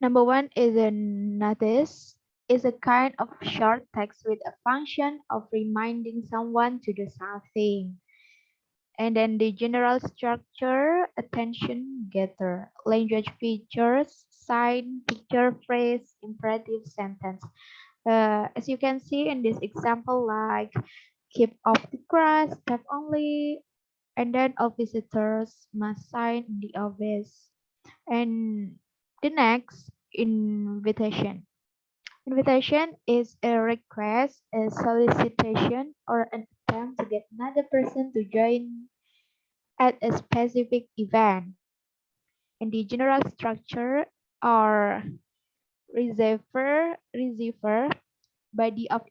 number one is a notice is a kind of short text with a function of reminding someone to do something. And then the general structure, attention getter, language features, sign, picture, phrase, imperative sentence. As you can see in this example, like keep off the grass, step only, and then all visitors must sign in the office. And the next, invitation. Invitation is a request, a solicitation, or an attempt to get another person to join at a specific event. And the general structure are receiver, body of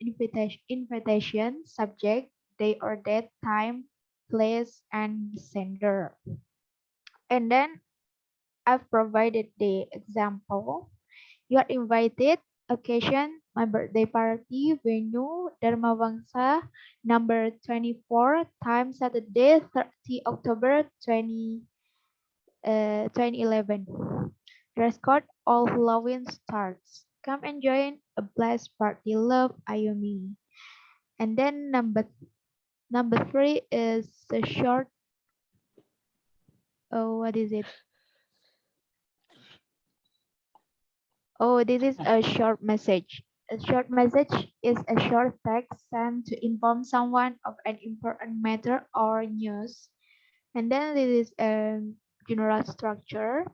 invitation, subject, day or date, time, place, and sender. And then I've provided the example. You are invited, occasion, my birthday party, venue, Dharma Wangsa, number 24, time Saturday, 30 October 2011. Dress code, all Halloween starts. Come and join a blessed party, love Ayumi. And then number three is a short, oh, what is it? Oh, this is a short message. A short message is a short text sent to inform someone of an important matter or news. And then this is a general structure,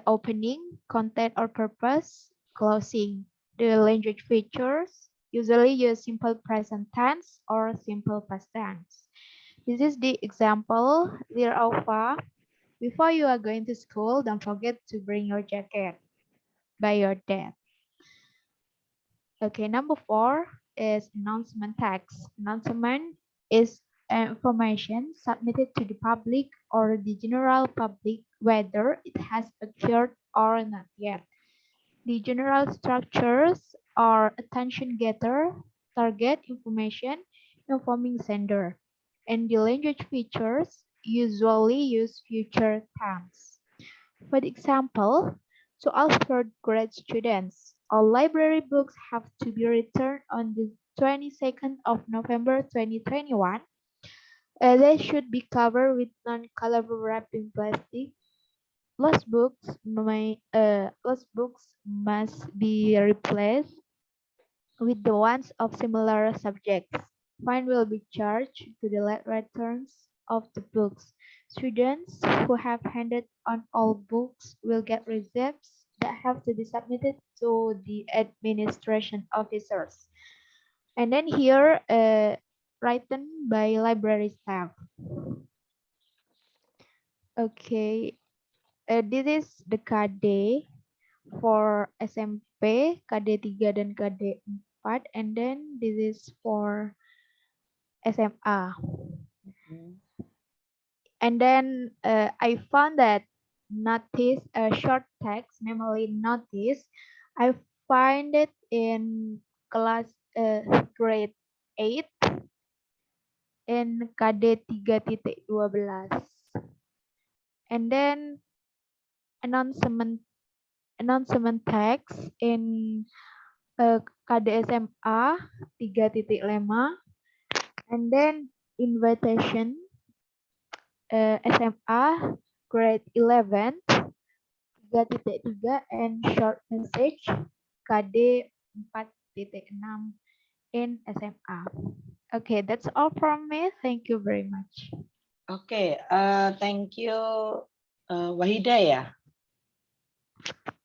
opening, content or purpose, closing. The language features usually use simple present tense or simple past tense. This is the example. Dear Alpha, before you are going to school, don't forget to bring your jacket by your dad. Okay, number four is announcement text. Announcement is information submitted to the public or the general public whether it has occurred or not yet. The general structures are attention getter, target information, informing sender, and the language features usually use future tense. For example, to all third grade students, all library books have to be returned on the 22nd of November 2021. They should be covered with non-colorable wrapping plastic. Lost books must be replaced with the ones of similar subjects. Fine will be charged to the late returns of the books. Students who have handed on all books will get receipts that have to be submitted to the administration officers. And then here, written by library staff. Okay, this is the KD for SMP, KD 3 dan KD 4, and then this is for SMA. And then I found that notice, short text, namely notice, I find it in class grade 8 in KD 3.12. And then announcement text in KD SMA 3.5, and then invitation SMA grade 11 3.3, and short message KD 4.6 in SMA. Okay, that's all from me. Thank you very much. Okay, thank you, Wahida ya.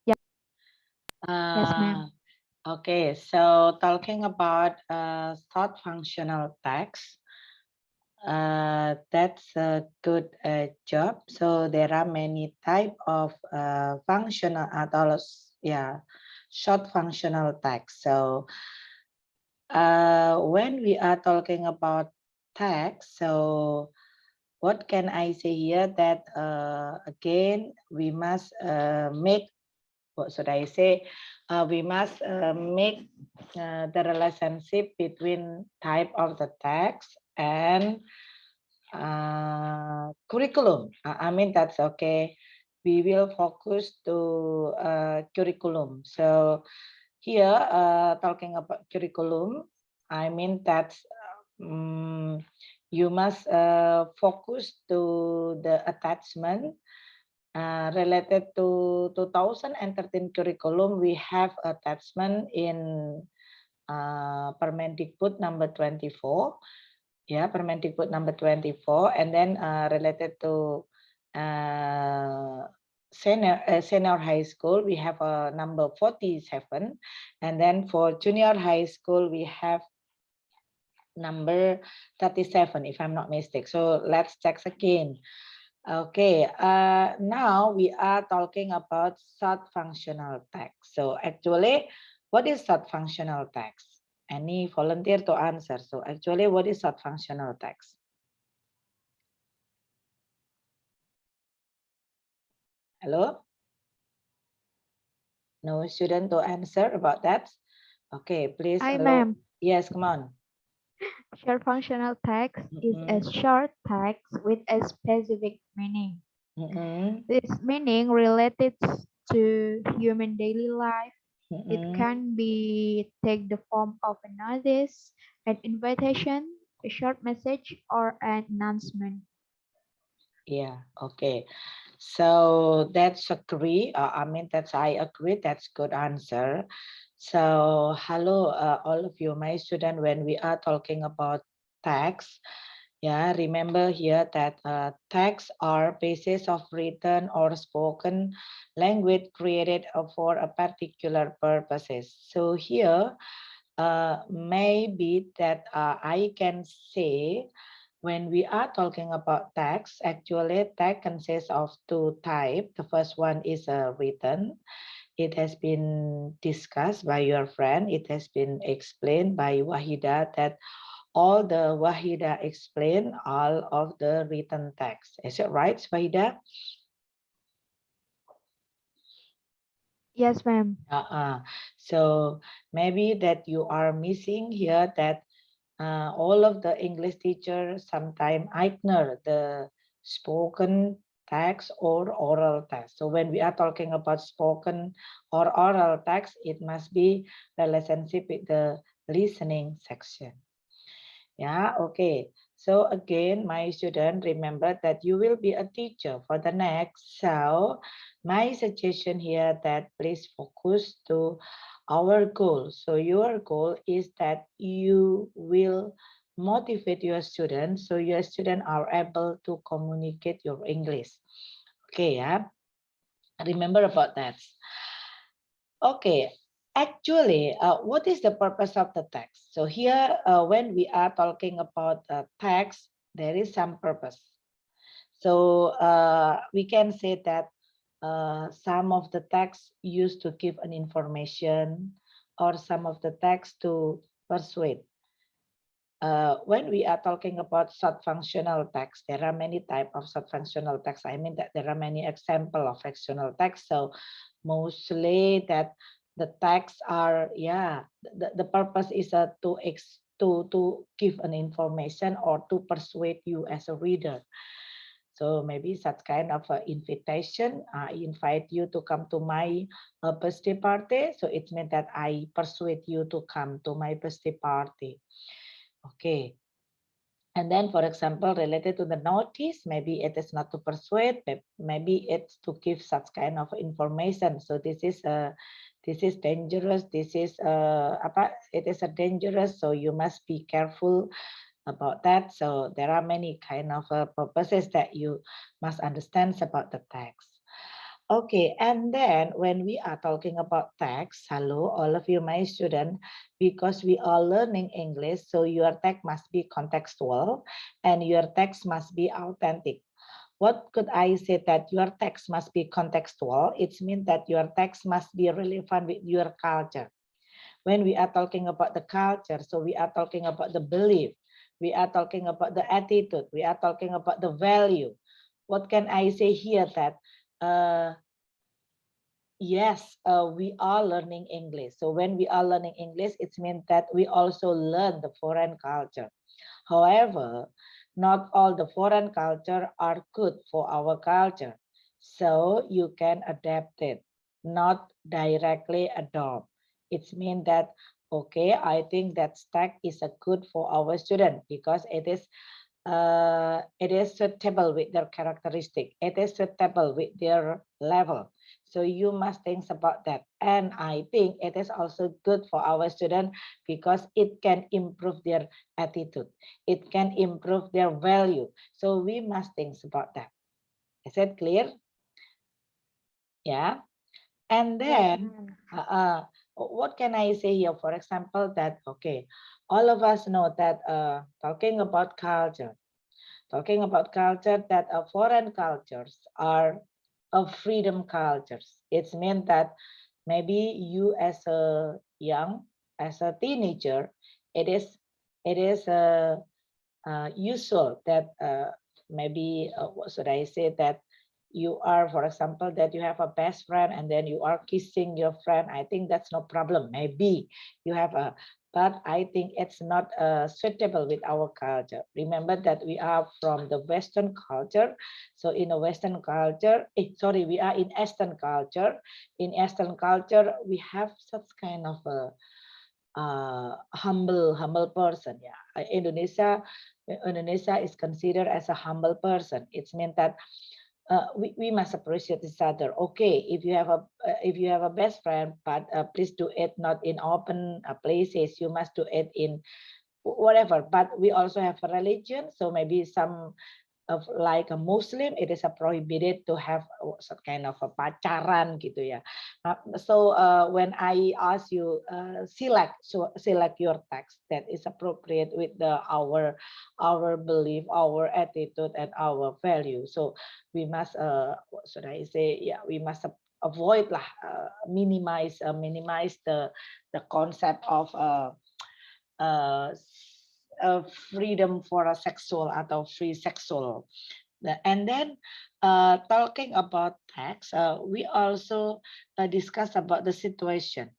Yeah. Yes, ma'am. Okay, so talking about short functional text, that's a good job. So there are many type of functional atau short functional text. So when we are talking about text, so what can I say here? That again we must make, what should I say? We must make the relationship between type of the text and curriculum. I mean, that's okay. We will focus to curriculum. So here, talking about curriculum, I mean that's you must focus to the attachment related to 2013 curriculum. We have attachment in Permendikbud number 24. Yeah, Permendikbud number 24, and then related to senior high school, we have a number 47, and then for junior high school, we have number 37, if I'm not mistaken. So let's check again. Okay, now we are talking about short functional text. So actually, what is short functional text? Any volunteer to answer? So actually, what is short functional text? Hello? No student to answer about that? Okay, please Hi, allow. ma'am. Yes, come on. Short functional text is a short text with a specific meaning. This meaning related to human daily life. It can be take the form of a notice, an invitation, a short message, or an announcement. Yeah, okay. So that's agree. I mean, I agree. That's good answer. So hello, all of you, my student. When we are talking about text, yeah, remember here that texts are pieces of written or spoken language created for a particular purposes. So here, maybe that I can say when we are talking about text, actually text consists of two types. The first one is written. It has been discussed by your friend. It has been explained by Wahida that all the Wahida explained all of the written text. Is it right, Wahida? Yes, ma'am. So maybe that you are missing here that all of the English teachers sometimes ignore the spoken text or oral text. So when we are talking about spoken or oral text, it must be relationship with the listening section. Yeah, okay. So again, my student, remember that you will be a teacher for the next. So my suggestion here that please focus to our goal. So your goal is that you will motivate your students so your students are able to communicate your English. Okay, yeah. Remember about that. Okay, actually, what is the purpose of the text? So here, when we are talking about text, there is some purpose. So we can say that some of the text used to give an information or some of the text to persuade. When we are talking about short functional text, there are many types of short functional text. I mean that there are many examples of functional text. So mostly that the texts are, yeah, the purpose is to give an information or to persuade you as a reader. So maybe such kind of invitation, I invite you to come to my birthday party. So it means that I persuade you to come to my birthday party. Okay. And then, for example, related to the notice, maybe it is not to persuade, maybe it's to give such kind of information. So this is dangerous. This is it is a dangerous. So you must be careful about that. So there are many kind of purposes that you must understand about the text. Okay, and then when we are talking about text, hello, all of you, my student, because we are learning English, so your text must be contextual and your text must be authentic. What could I say that your text must be contextual? It means that your text must be relevant with your culture. When we are talking about the culture, so we are talking about the belief, we are talking about the attitude, we are talking about the value. What can I say here that yes, we are learning English. So when we are learning English, it means that we also learn the foreign culture. However, Not all the foreign culture are good for our culture. So you can adapt it, not directly adopt. It means that, okay, I think that stack is a good for our student because it is suitable with their characteristic. It is suitable with their level. So you must think about that. And I think it is also good for our student because it can improve their attitude. It can improve their value. So we must think about that. Is it clear? Yeah. And Yes, then, ma'am. what can I say here? For example, that, okay, all of us know that talking about culture, that foreign cultures are freedom cultures. It means that maybe you as a teenager, it is usual that maybe what should I say, that you are, for example, that you have a best friend and then you are kissing your friend. I think that's no problem. Maybe you have a, but I think it's not suitable with our culture. Remember that we are from the Western culture. So in a Western culture, we are in Eastern culture. In Eastern culture, we have such kind of a humble person. Yeah, Indonesia is considered as a humble person. It's meant that we must appreciate each other. Okay, if you have a best friend, but please do it not in open places. You must do it in whatever. But we also have a religion, so maybe some of like a Muslim, it is a prohibited to have some kind of a pacaran gitu ya. So when I ask you select your text that is appropriate with our belief, our attitude, and our value. So we must what should I say? Yeah, we must avoid lah, minimize the concept of uh, freedom for a sexual atau free sexual. And then talking about tax, we also discuss about the situation.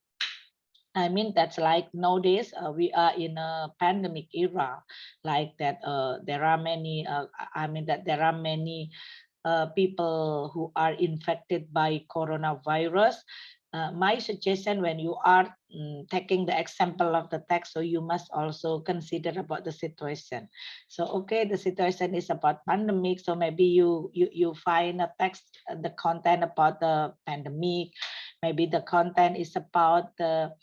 I mean, that's like nowadays we are in a pandemic era, like that. There are many. I mean that there are many people who are infected by coronavirus. My suggestion, when you are taking the example of the text, so you must also consider about the situation. So okay, the situation is about pandemic, so maybe you find a text, the content about the pandemic. Maybe the content is about the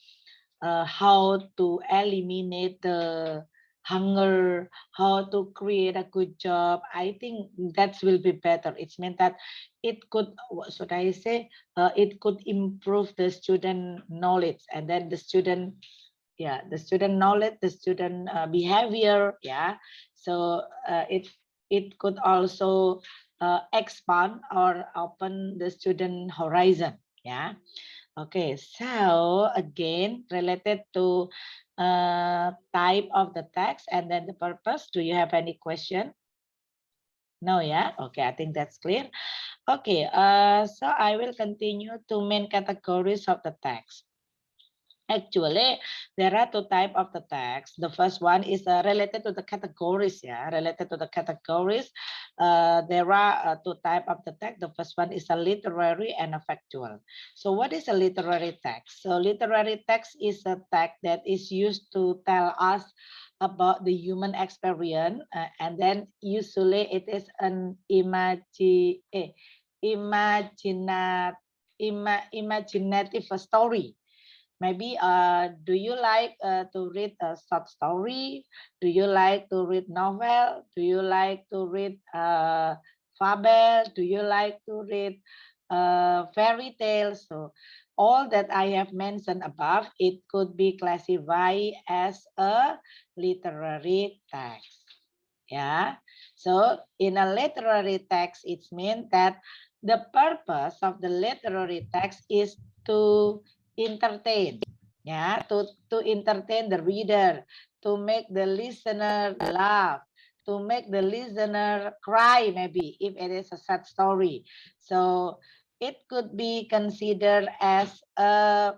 how to eliminate the hunger, how to create a good job. I think that will be better. It means that it could, what should I say, it could improve the student knowledge, and then the student, yeah, the student knowledge, the student behavior. Yeah, so it could also expand or open the student horizon. Yeah. Okay, so again, related to type of the text and then the purpose. Do you have any question? No, yeah? Okay, I think that's clear. Okay, so I will continue to main categories of the text. Actually, there are two types of the text. The first one is related to the categories. Yeah, related to the categories, there are two types of the text. The first one is a literary and a factual. So, what is a literary text? So, literary text is a text that is used to tell us about the human experience, and then usually it is an imaginative story. Maybe do you like to read a short story? Do you like to read novel? Do you like to read fable? Do you like to read fairy tales? So all that I have mentioned above, it could be classified as a literary text. Yeah. So in a literary text, it means that the purpose of the literary text is to entertain, yeah, to entertain the reader, to make the listener laugh, to make the listener cry, maybe if it is a sad story. So it could be considered as a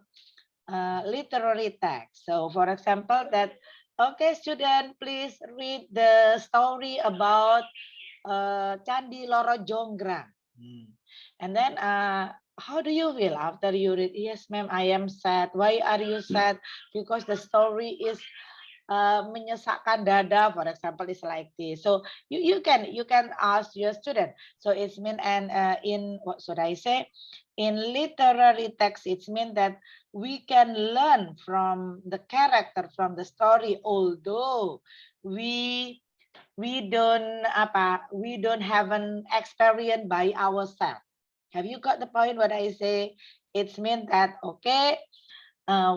literary text. So for example, that Okay, student, please read the story about Candi Loro Jonggrang. And then how do you feel after you read? Yes, ma'am, I am sad. Why are you sad? Because the story is menyesakkan dada, for example, is like this. So you can ask your student. So it's mean, and in what should I say? In literary text, it's mean that we can learn from the character, from the story, although we don't have an experience by ourselves. Have you got the point what I say? It's mean that okay,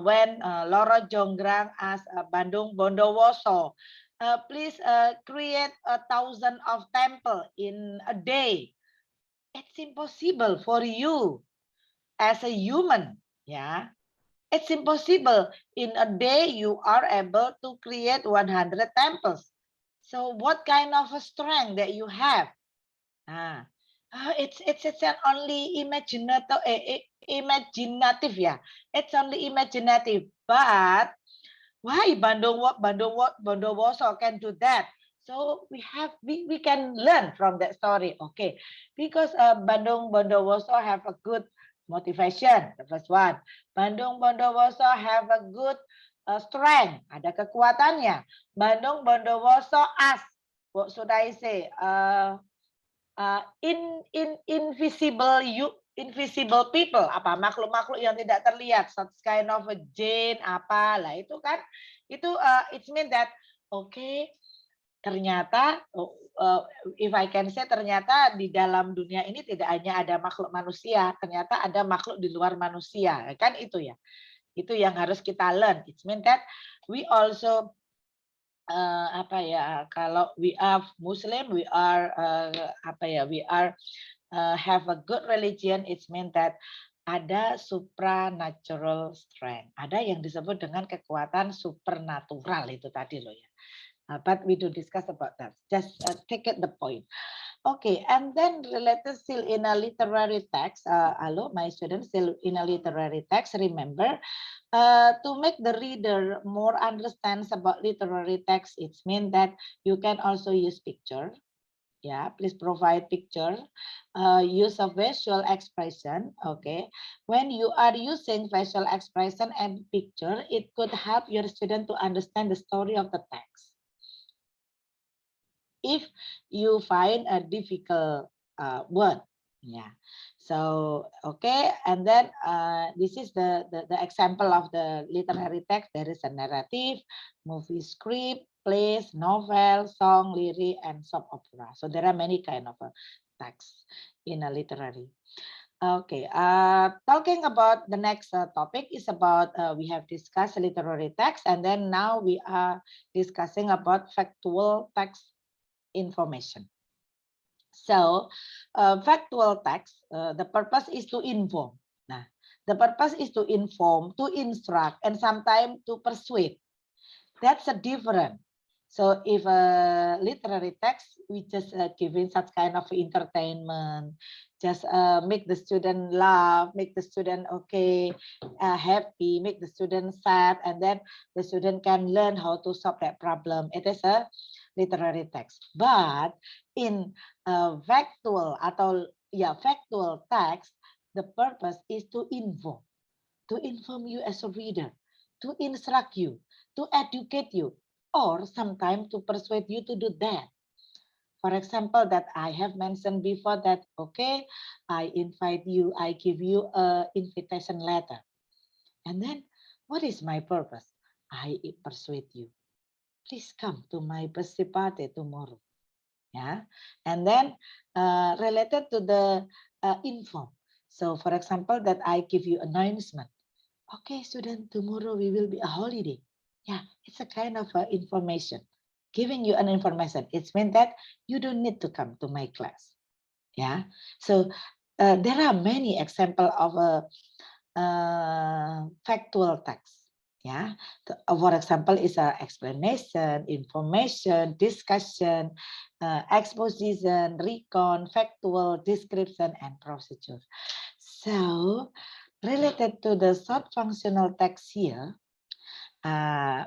when Loro Jonggrang asked Bandung Bondowoso, please create 1,000 of temple in a day. It's impossible for you as a human, yeah. It's impossible. In a day, you are able to create 100 temples. So what kind of a strength that you have? It's an only imaginative, yeah. It's only imaginative. But why Bondowoso can do that? So we can learn from that story. Okay, because Bandung Bondowoso have a good motivation. The first one, Bandung Bondowoso have a good strength. Ada kekuatannya. Bandung Bondowoso as what should I say? Invisible people, apa makhluk-makhluk yang tidak terlihat, such kind of a jinn, apa lah itu kan, itu it mean that okay, ternyata if I can say, ternyata di dalam dunia ini tidak hanya ada makhluk manusia, ternyata ada makhluk di luar manusia, kan itu ya, itu yang harus kita learn. It mean that we also kalau we are Muslim, we are have a good religion. It means that ada supranatural strength, ada yang disebut dengan kekuatan supernatural itu tadi loh ya. But we do discuss about that. Just take it the point. Okay, and then related still in a literary text. Hello, my students, still in a literary text. Remember, to make the reader more understands about literary text, it means that you can also use picture. Yeah, please provide picture. Use of visual expression. Okay, when you are using visual expression and picture, it could help your student to understand the story of the text. If you find a difficult word, yeah. So okay, and then this is the example of the literary text. There is a narrative, movie script, plays, novel, song, lyric, and soap opera. So there are many kind of texts in a literary. Okay, talking about the next topic is about we have discussed literary text, and then now we are discussing about factual text information. So factual text, the purpose is to inform. Nah, the purpose is to inform, to instruct, and sometimes to persuade. That's a different. So if a literary text, we just giving such kind of entertainment, just make the student laugh, make the student okay, happy, make the student sad, and then the student can learn how to solve that problem. It is a literary text. But in factual text, the purpose is to inform you as a reader, to instruct you, to educate you, or sometimes to persuade you to do that. For example, that I have mentioned before that, okay, I invite you, I give you an invitation letter. And then what is my purpose? I persuade you. Please come to my birthday party tomorrow. Yeah, and then related to the info. So for example, that I give you announcement. Okay, student, tomorrow we will be a holiday. Yeah, it's a kind of information, giving you an information. It's meant that you don't need to come to my class. Yeah, so there are many examples of factual text. Yeah, for example, is a explanation, information, discussion, exposition, recon, factual, description, and procedure. So related to the short functional text here,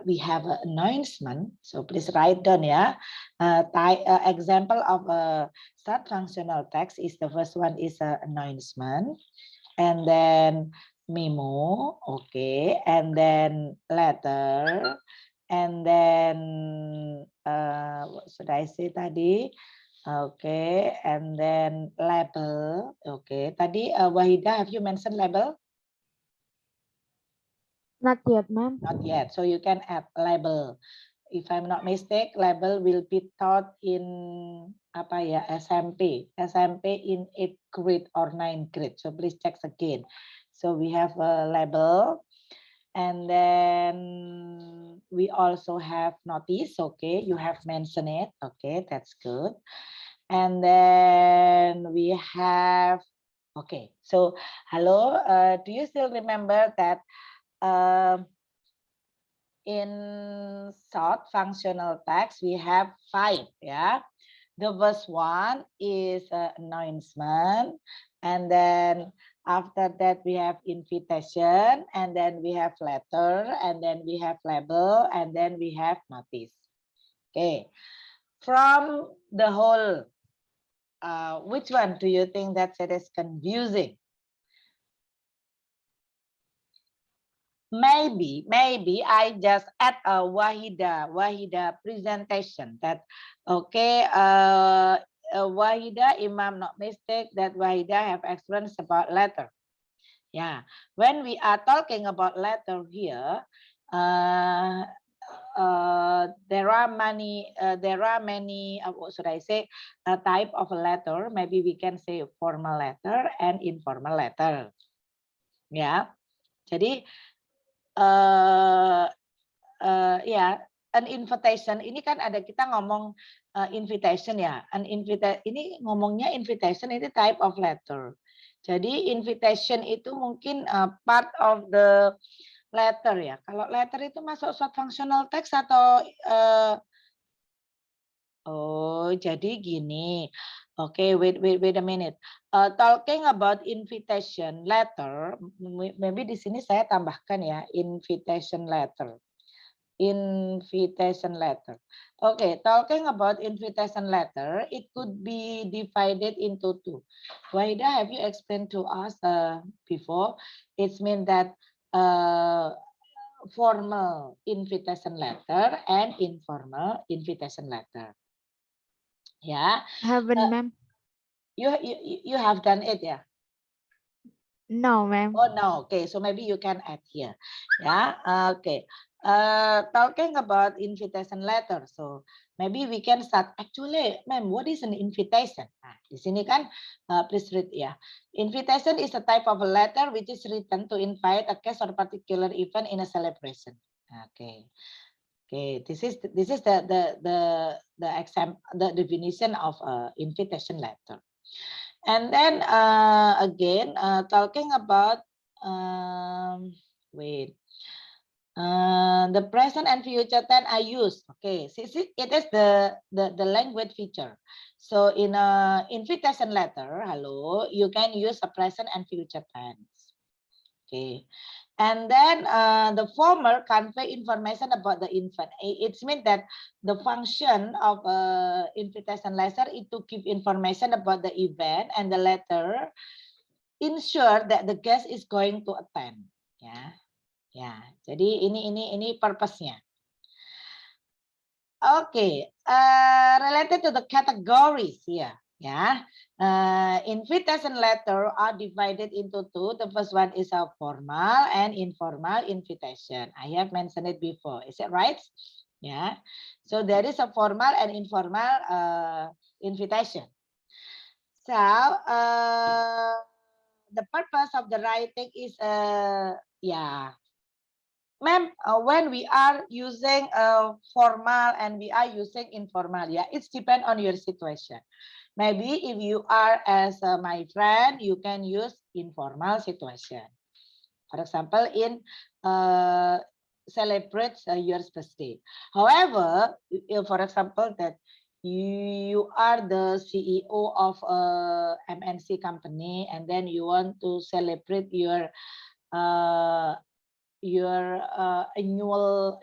we have an announcement. So please write down, yeah. Example of a short functional text is the first one is an announcement, and then memo, okay, and then letter, and then what should I say tadi? Okay, and then label. Okay, tadi Wahida, have you mentioned label? Not yet, ma'am. Not yet. So you can add label. If I'm not mistaken, label will be taught in apa ya, SMP in 8th grade or 9th grade. So please check again. So we have a label, and then we also have notice. Okay, you have mentioned it. Okay, that's good. And then we have, okay. So hello, do you still remember that in short functional text we have 5, yeah. The first one is announcement, and then after that we have invitation, and then we have letter, and then we have label, and then we have notice. Okay, from the whole, which one do you think that it is confusing? Maybe I just add a Wahida presentation that, okay, Wahida, if I'm not mistaken, that Wahida have experience about letter. Yeah, when we are talking about letter here, there are many what should I say, a type of a letter. Maybe we can say formal letter and informal letter. Ya, jadi ya, an invitation ini kan ada, kita ngomong invitation ya. Ini ngomongnya invitation itu type of letter. Jadi invitation itu mungkin part of the letter ya. Kalau letter itu masuk short functional text atau oh, jadi gini. Oke, wait a minute. Talking about invitation letter, maybe di sini saya tambahkan ya, invitation letter. Invitation letter. Okay, talking about invitation letter, it could be divided into 2. Wahida, have you explained to us before? It means that formal invitation letter and informal invitation letter. Yeah. Haven't, ma'am. You have done it, yeah? No, ma'am. Oh no, okay. So maybe you can add here. Yeah, okay. Talking about invitation letter, so maybe we can start. Actually, ma'am, what is an invitation? Nah, di sini kan, please read ya. Invitation is a type of a letter which is written to invite a guest or particular event in a celebration. Okay. Okay, this is the example, the definition of invitation letter. And then again, talking about the present and future tense I use. Okay, see, it is the language feature. So in a invitation letter, hello, you can use a present and future tense. Okay. And then the former convey information about the event. It means that the function of invitation letter is to give information about the event, and the letter ensure that the guest is going to attend. Ya, ya. Jadi ini purpose-nya. Okay, related to the categories here. Yeah, invitation letter are divided into 2. The first one is a formal and informal invitation. I have mentioned it before. Is it right? Yeah. So there is a formal and informal invitation. So the purpose of the writing is yeah. Ma'am, when we are using formal and we are using informal, yeah, it's depend on your situation. Maybe if you are as my friend, you can use informal situation. For example, in celebrate your birthday. However, for example, that you are the CEO of a MNC company, and then you want to celebrate your your annual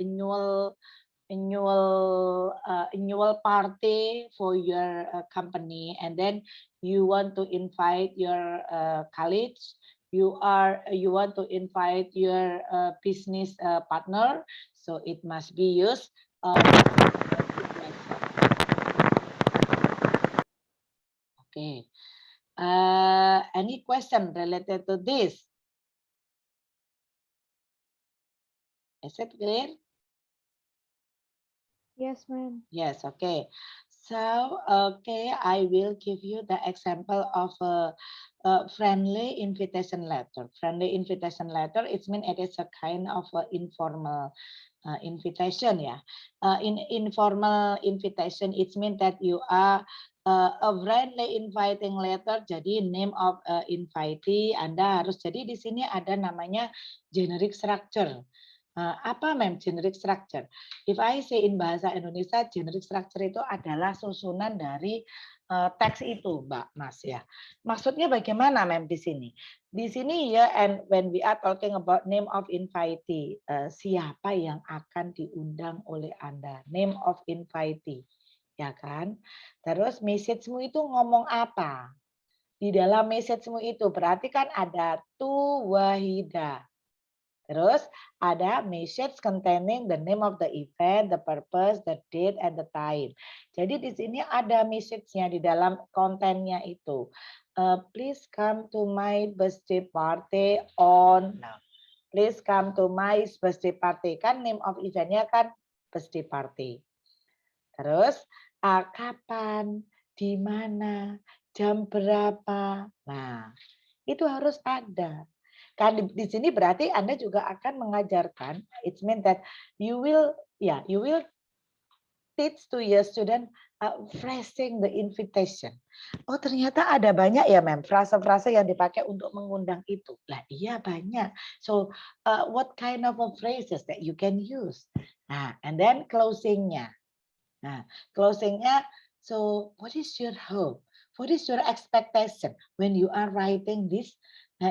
party for your company, and then you want to invite your colleagues, you want to invite your business partner, so it must be used okay. Any question related to this? Is it clear? Yes, ma'am. Yes, okay. So, okay, I will give you the example of a friendly invitation letter. Friendly invitation letter, it means it is a kind of informal invitation, yeah. In informal invitation, it means that you are a friendly inviting letter. Jadi name of invitee Anda harus, jadi di sini ada namanya generic structure. Apa mem generic structure? If I say in bahasa Indonesia, generic structure itu adalah susunan dari teks itu, Mbak Mas ya. Maksudnya bagaimana mem di sini? Di sini ya, and when we are talking about name of invitee, siapa yang akan diundang oleh Anda? Name of invitee, ya kan? Terus message-mu itu ngomong apa? Di dalam message-mu itu berarti kan ada tu Wahida. Terus ada message containing the name of the event, the purpose, the date, and the time. Jadi di sini ada message-nya di dalam kontennya itu. Please come to my birthday party on. Nah, please come to my birthday party. Kan name of event-nya kan birthday party. Terus kapan, di mana, jam berapa. Nah, itu harus ada. Kan di sini berarti Anda juga akan mengajarkan, it means that you will teach to your student phrasing the invitation. Oh, ternyata ada banyak ya, Mem, frase-frase yang dipakai untuk mengundang itu. Lah, iya banyak. So, what kind of phrases that you can use? Nah, and then closing-nya. Nah, closing-nya, so what is your hope? What is your expectation when you are writing this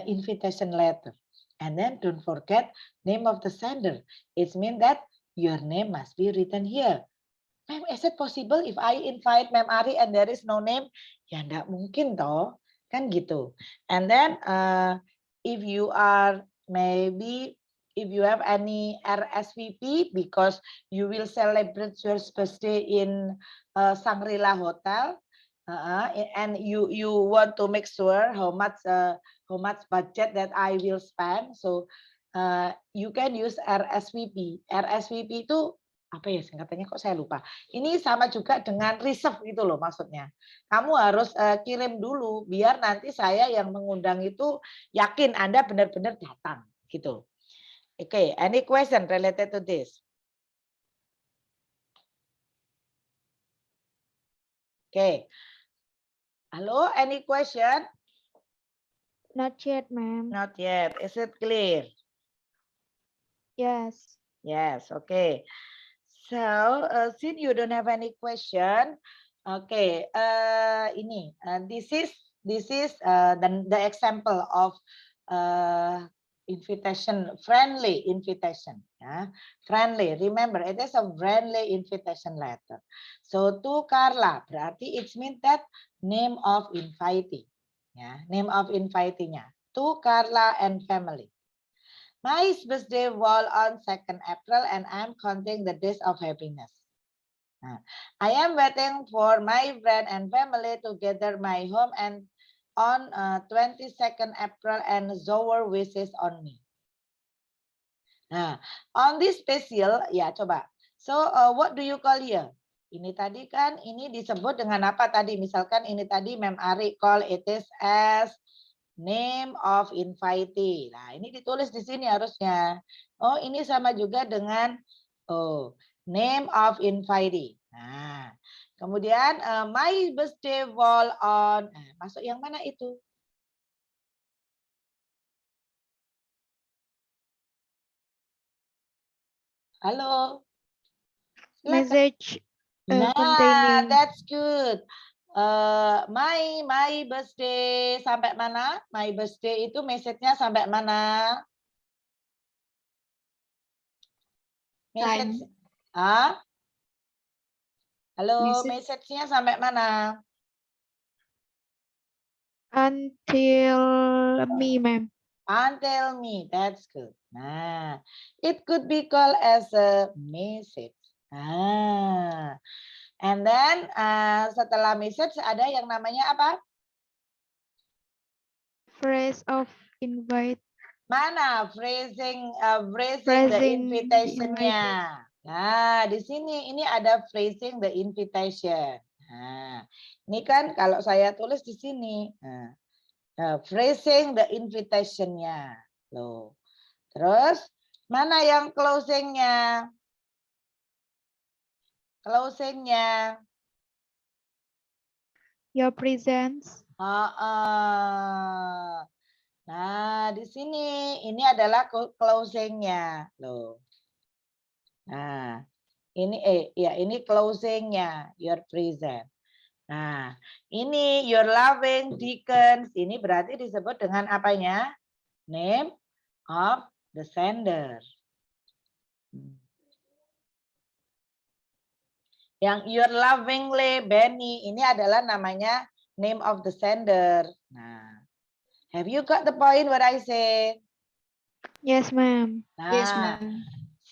invitation letter? And then don't forget name of the sender. It means that your name must be written here. Ma'am, is it possible if I invite Ma'am Ari and there is no name? Ya enggak mungkin toh, kan gitu. And then if you are maybe if you have any RSVP because you will celebrate your birthday in Shangri-La Hotel, and you want to make sure how much budget that I will spend, so you can use RSVP. RSVP itu apa ya singkatannya, kok saya lupa. Ini sama juga dengan reserve itu loh maksudnya. Kamu harus kirim dulu biar nanti saya yang mengundang itu yakin Anda benar-benar datang gitu. Okay, any question related to this? Okay. Halo, any question? Not yet, ma'am. Not yet. Is it clear? Yes. Yes, okay. So, since you don't have any question, okay, ini this is the example of invitation, friendly invitation, ya, friendly. Remember, it is a friendly invitation letter. So to Carla, berarti it means that name of invitee, ya, name of invitee-nya. To Carla and family. My birthday was on 2nd April and I'm counting the days of happiness. I am waiting for my friend and family to gather my home and on 22nd April and shower wishes on me. Nah, on this special, ya coba. So what do you call here? Ini tadi kan, ini disebut dengan apa tadi? Misalkan ini tadi Mem Ari call it is as name of invitee. Nah, ini ditulis di sini harusnya. Oh, ini sama juga dengan name of invitee. Nah, kemudian my birthday was on. Nah, masuk yang mana itu? Halo. Silakan. Message Nah, containing. that's good. My birthday sampai mana? My birthday itu message-nya sampai mana? Message. Ah? Halo, Message. message-nya sampai mana? Until me, ma'am. Until me, that's good. Nah, it could be called as a message. Ah, and then setelah message ada yang namanya apa? Phrase of invite. Mana phrasing the Phrasing the invitation-nya? Nah, di sini ini ada phrasing the invitation. Nah, ini kan kalau saya tulis di sini. Phrasing the invitation-nya. Loh. Terus mana yang closing-nya? Closing-nya. Your presence. Nah, di sini ini adalah closing-nya. Loh. Nah, ini ini closing-nya, your present. Nah, ini your loving Dickens. Ini berarti disebut dengan apanya? Name of the sender. Yang your lovingly Benny ini adalah namanya name of the sender. Nah, have you got the point what I say? Yes, ma'am. Nah, Yes, ma'am.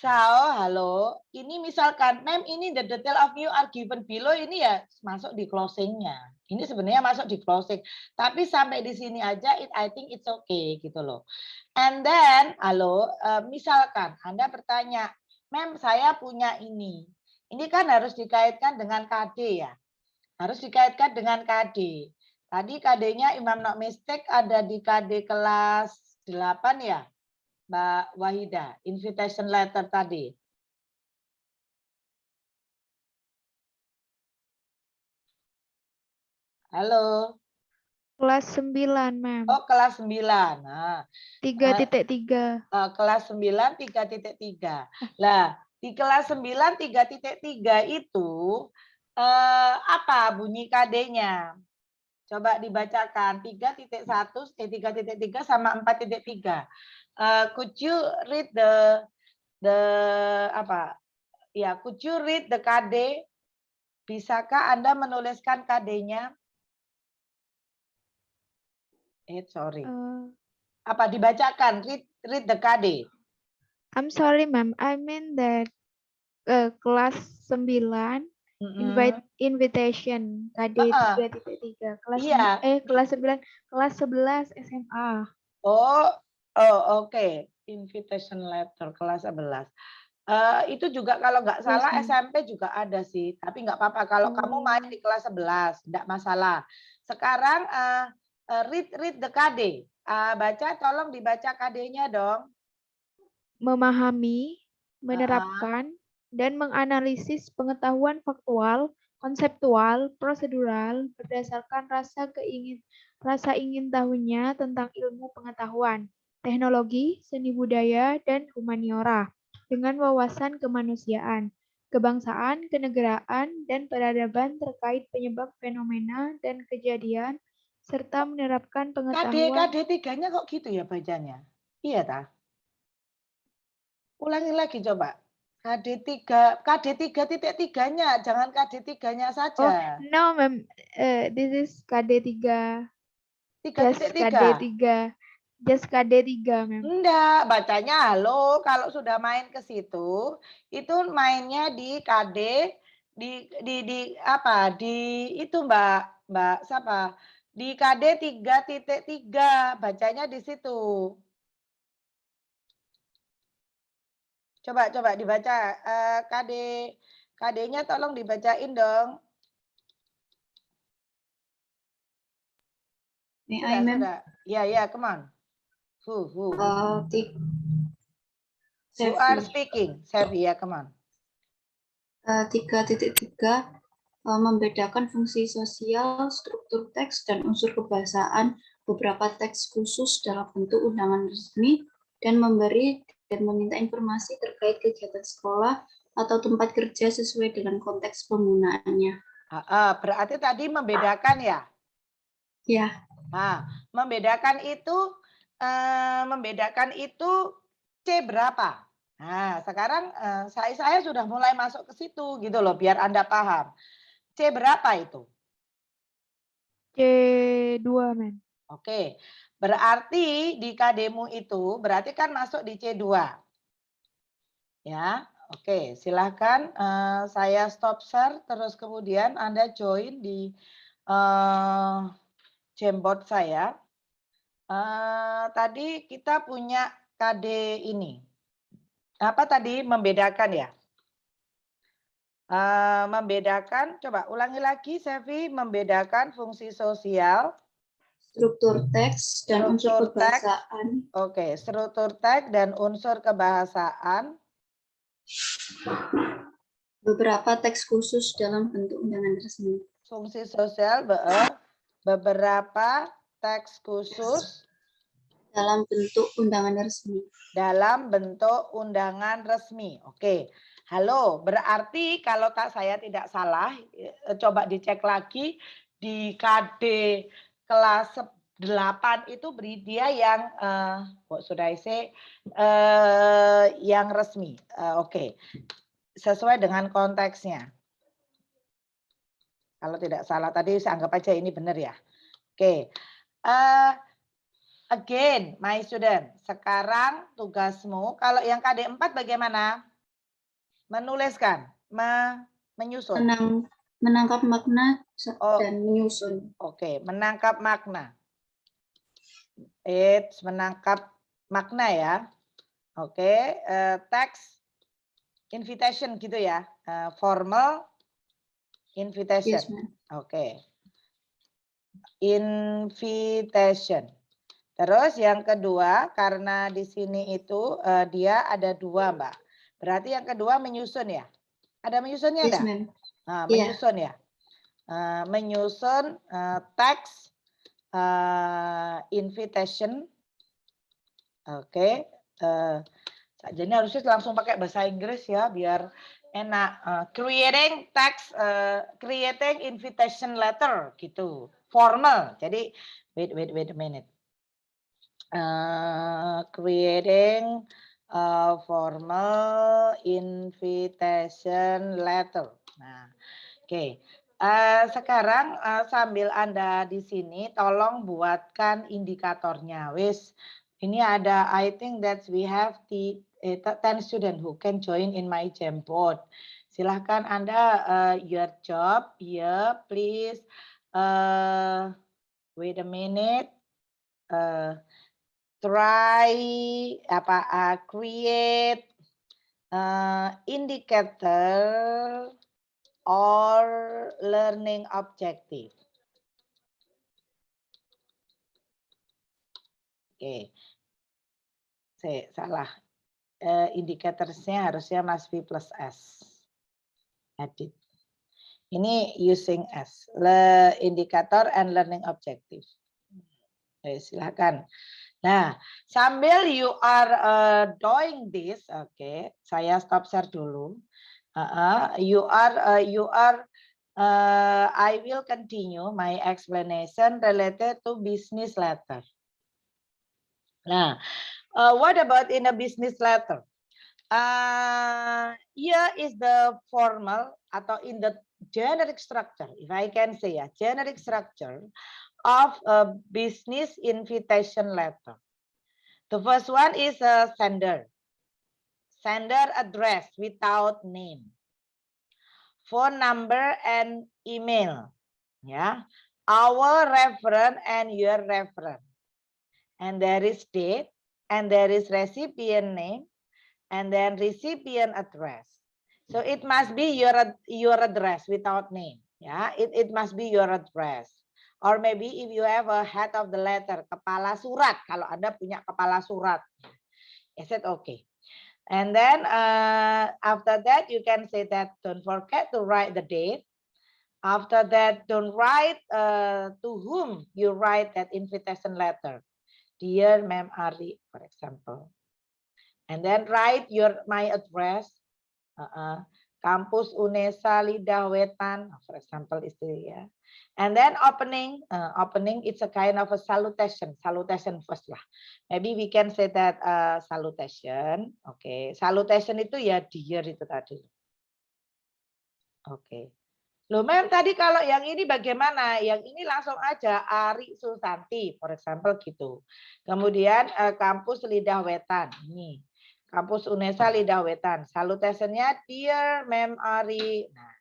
so, halo, ini misalkan, ma'am, ini the detail of you are given below, ini ya masuk di closing-nya. Ini sebenarnya masuk di closing. Tapi sampai di sini aja, I think it's okay, gitu loh. And then, halo, misalkan Anda bertanya, ma'am, saya punya ini. Ini kan harus dikaitkan dengan KD ya. Harus dikaitkan dengan KD. Tadi KD-nya, Imam not mistake, ada di KD kelas 8 ya. Mbak Wahida, invitation letter tadi. Halo. Kelas 9, ma'am. Oh, kelas 9. Nah, 3.3. Kelas 9 3.3. Lah, di kelas 9 3.3 itu apa bunyi KD-nya? Coba dibacakan 3.1 3.3 sama 4.3. Could you read the apa? Ya, could you read the KD? Bisakah Anda menuliskan KD-nya? Sorry. Apa dibacakan? Read the KD. I'm sorry, ma'am. I mean that kelas 9 invitation KD 3.3. Kelas 9 kelas 11 SMA. Oh, oke. Invitation letter kelas 11. Itu juga kalau nggak salah SMP juga ada sih, tapi nggak apa-apa kalau kamu main di kelas 11, nggak masalah. Sekarang read the KD. Baca, tolong dibaca KD-nya dong. Memahami, menerapkan, dan menganalisis pengetahuan faktual, konseptual, prosedural berdasarkan rasa ingin tahunya tentang ilmu pengetahuan, teknologi, seni budaya, dan humaniora dengan wawasan kemanusiaan, kebangsaan, kenegaraan, dan peradaban terkait penyebab fenomena dan kejadian serta menerapkan pengetahuan. KD 3-nya kok gitu ya bacanya? Iya tah? Ulangi lagi coba. KD 3.3-nya, jangan KD 3-nya saja. Oh, no, ma'am. This is KD 3. 3.3. Just KD 3, ma'am. Enggak, bacanya halo. Kalau sudah main ke situ, itu mainnya di KD di apa? Di itu Mbak siapa? Di KD 3.3, bacanya di situ. Coba dibaca KD-nya tolong dibacain dong. Sudah. Ya, come on. Who are speaking? Sevi, ya, come on. 3.3 membedakan fungsi sosial, struktur teks, dan unsur kebahasaan beberapa teks khusus dalam bentuk undangan resmi dan memberi dan meminta informasi terkait kegiatan sekolah atau tempat kerja sesuai dengan konteks penggunaannya. Berarti tadi membedakan ya? Ya. Nah, membedakan itu C berapa? Nah, sekarang saya sudah mulai masuk ke situ gitu loh, biar Anda paham. C berapa itu? C2, men. Oke, berarti di KD-mu itu berarti kan masuk di C2. Ya, oke, silahkan saya stop share, terus kemudian Anda join di Jamboard saya. Tadi kita punya KD ini. Apa tadi membedakan ya? Membedakan, coba ulangi lagi, Sevi, membedakan fungsi sosial, struktur teks dan unsur struktur teks, kebahasaan, oke, struktur teks dan unsur kebahasaan, beberapa teks khusus dalam bentuk undangan resmi. fungsi sosial, beberapa teks khusus Dalam bentuk undangan resmi. dalam bentuk undangan resmi. Oke. Halo, berarti kalau saya tidak salah, coba dicek lagi di KD kelas 8 itu beri dia yang what should I say? Yang resmi. Oke. Sesuai dengan konteksnya. Kalau tidak salah tadi saya anggap aja ini benar ya. Oke. Again, my student, sekarang tugasmu, kalau yang KD 4 bagaimana? Menuliskan, menyusun. Menangkap makna dan menyusun. Oke, menangkap makna. It's menangkap makna ya. Oke, teks invitation gitu ya. Formal invitation. Yes, ma'am. Oke. Invitation. Terus yang kedua, karena di sini itu dia ada 2, Mbak. Berarti yang kedua menyusun ya? Ada menyusunnya Yes, enggak? ma'am. Nah, menyusun ya? Menyusun teks invitation. Oke. Jadi harusnya langsung pakai bahasa Inggris ya, biar enak. Creating text, creating invitation letter gitu. Formal. Jadi, wait a minute. Creating a formal invitation letter. Nah, oke. Sekarang sambil Anda di sini, tolong buatkan indikatornya. Wis, ini ada, I think that we have the 10 student who can join in my Jamboard. Silahkan Anda, your job here, please. Wait a minute. Try create indicator or learning objective. Oke, salah. Indicatorsnya harusnya must be plus S. Edit. Ini using S. Indicator and learning objective. Silakan. Nah, sambil you are doing this, oke, saya stop share dulu. I will continue my explanation related to business letter. Nah, what about in a business letter? Here is the formal atau in the generic structure, if I can say ya, generic structure of a business invitation letter. The first one is a sender. Sender address without name. Phone number and email. Yeah. Our reference and your reference. And there is date and there is recipient name and then recipient address. So it must be your address without name. Yeah, it must be your address. Or maybe if you have a head of the letter, kepala surat, kalau Anda punya kepala surat. Is it okay? And then after that, you can say that don't forget to write the date. After that, don't write to whom you write that invitation letter. Dear Ma'am Ari, for example. And then write my address. Kampus Unesa Lidah Wetan, for example, itu ya. And then opening, opening it's a kind of a salutation first lah. Maybe we can say that salutation. Oke, salutation itu ya dear itu tadi. Oke. Loh, Mem, tadi kalau yang ini bagaimana? Yang ini langsung aja Ari Susanti, for example gitu. Kemudian kampus Lidah Wetan. Ini. Kampus Unesa Lidah Wetan. Salutationnya Dear Mem Ari. Nah,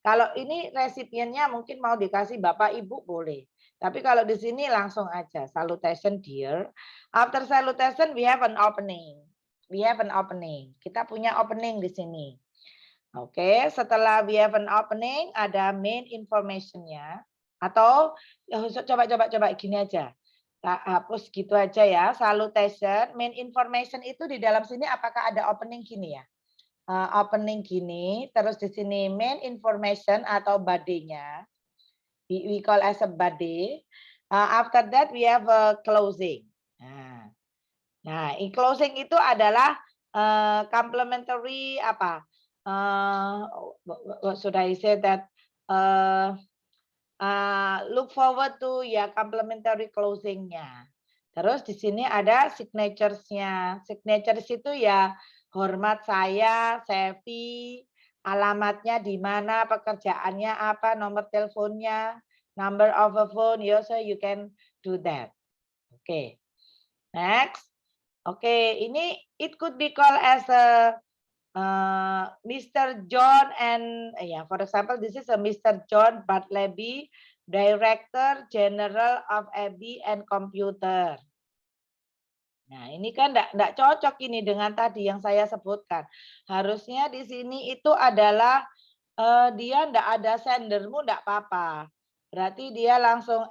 kalau ini resipiennya mungkin mau dikasih Bapak Ibu boleh. Tapi kalau di sini langsung aja salutation dear. After salutation we have an opening. We have an opening. Kita punya opening di sini. Oke, setelah we have an opening ada main information-nya atau coba gini aja. Kita hapus gitu aja ya. Salutation, main information itu di dalam sini apakah ada opening gini ya? Opening gini, terus di sini main information atau body-nya. We call as a body. After that we have a closing. Nah, in closing itu adalah complementary apa? What should I say that? Look forward to ya complementary closing-nya. Terus di sini ada signatures-nya. Signatures itu ya hormat saya, Sevi, alamatnya di mana, pekerjaannya apa, nomor teleponnya, number of a phone, so you can do that. Oke. Next. Oke, ini it could be called as a Mr. John and for example, this is a Mr. John Bartleby, Director General of AB and Computer. Nah, ini kan enggak cocok ini dengan tadi yang saya sebutkan. Harusnya di sini itu adalah dia enggak ada sendermu enggak apa-apa. Berarti dia langsung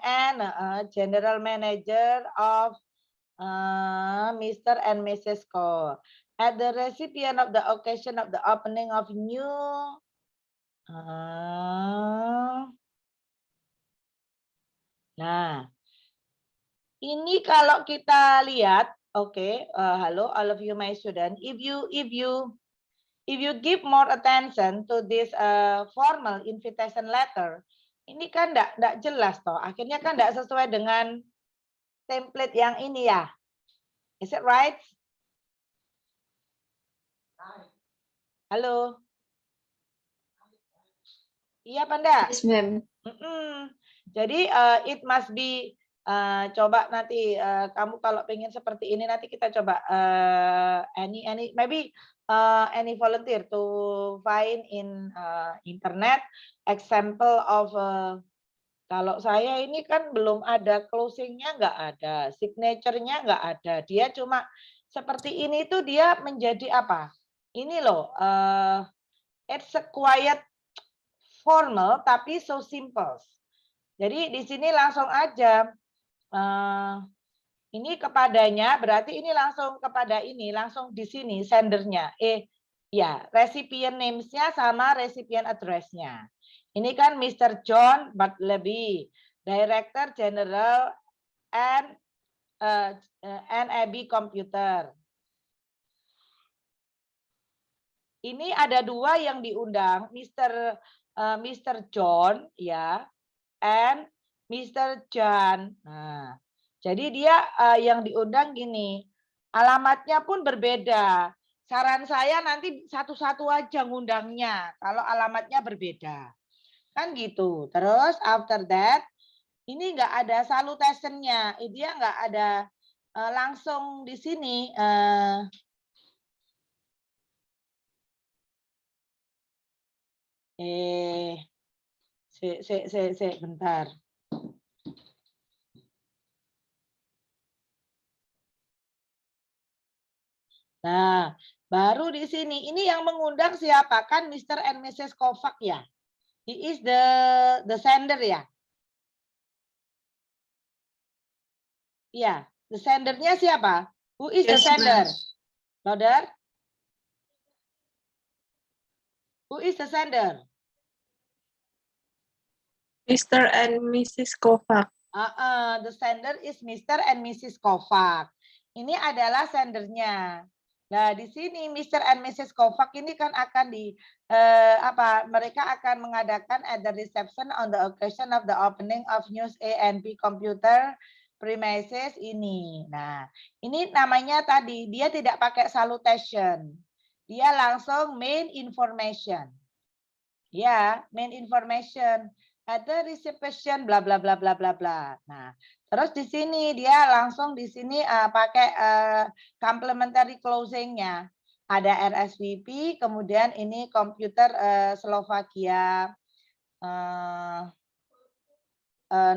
General Manager of Mr. and Mrs. Ko. At the recipient of the occasion of the opening of new nah, ini kalau kita lihat, hello all of you my student. If you give more attention to this formal invitation letter, ini kan enggak jelas toh. Akhirnya kan enggak sesuai dengan template yang ini ya. Is it right? Halo. Iya, Panda. Yes, ma'am. Jadi it must be coba nanti kamu kalau pengen seperti ini nanti kita coba any volunteer to find in internet example of kalau saya ini kan belum ada closingnya, nggak ada signature-nya, nggak ada. Dia cuma seperti ini tuh dia menjadi apa? Ini loh, it's a quiet formal tapi so simple. Jadi di sini langsung aja ini kepadanya, berarti ini langsung kepada ini, langsung di sini sendernya. Recipient names-nya sama recipient address-nya. Ini kan Mr. John Bartleby, Director General and AB Computer. Ini ada dua yang diundang, Mr. John ya, and Mr. John. Nah, jadi dia yang diundang gini, alamatnya pun berbeda. Saran saya nanti satu-satu aja ngundangnya kalau alamatnya berbeda. Kan gitu. Terus after that, ini nggak ada salutation-nya. Dia nggak ada langsung di sini. Bentar. Nah, baru di sini. Ini yang mengundang siapa? Kan Mr. and Mrs. Kovac ya. He is the sender ya. Iya, the sendernya siapa? Who is the sender? Loader? Who is the sender? Mr. and Mrs. Kovac. The sender is Mr. and Mrs. Kovac. Ini adalah sendernya. Nah, di sini Mr. and Mrs. Kovac ini kan akan mereka akan mengadakan at the reception on the occasion of the opening of News A and B computer premises ini. Nah, ini namanya tadi dia tidak pakai salutation. Dia langsung main information. Ya, main information. At the reception bla bla bla bla bla bla. Nah, terus di sini dia langsung di sini pakai complementary closing-nya. Ada RSVP, kemudian ini komputer Slovakia,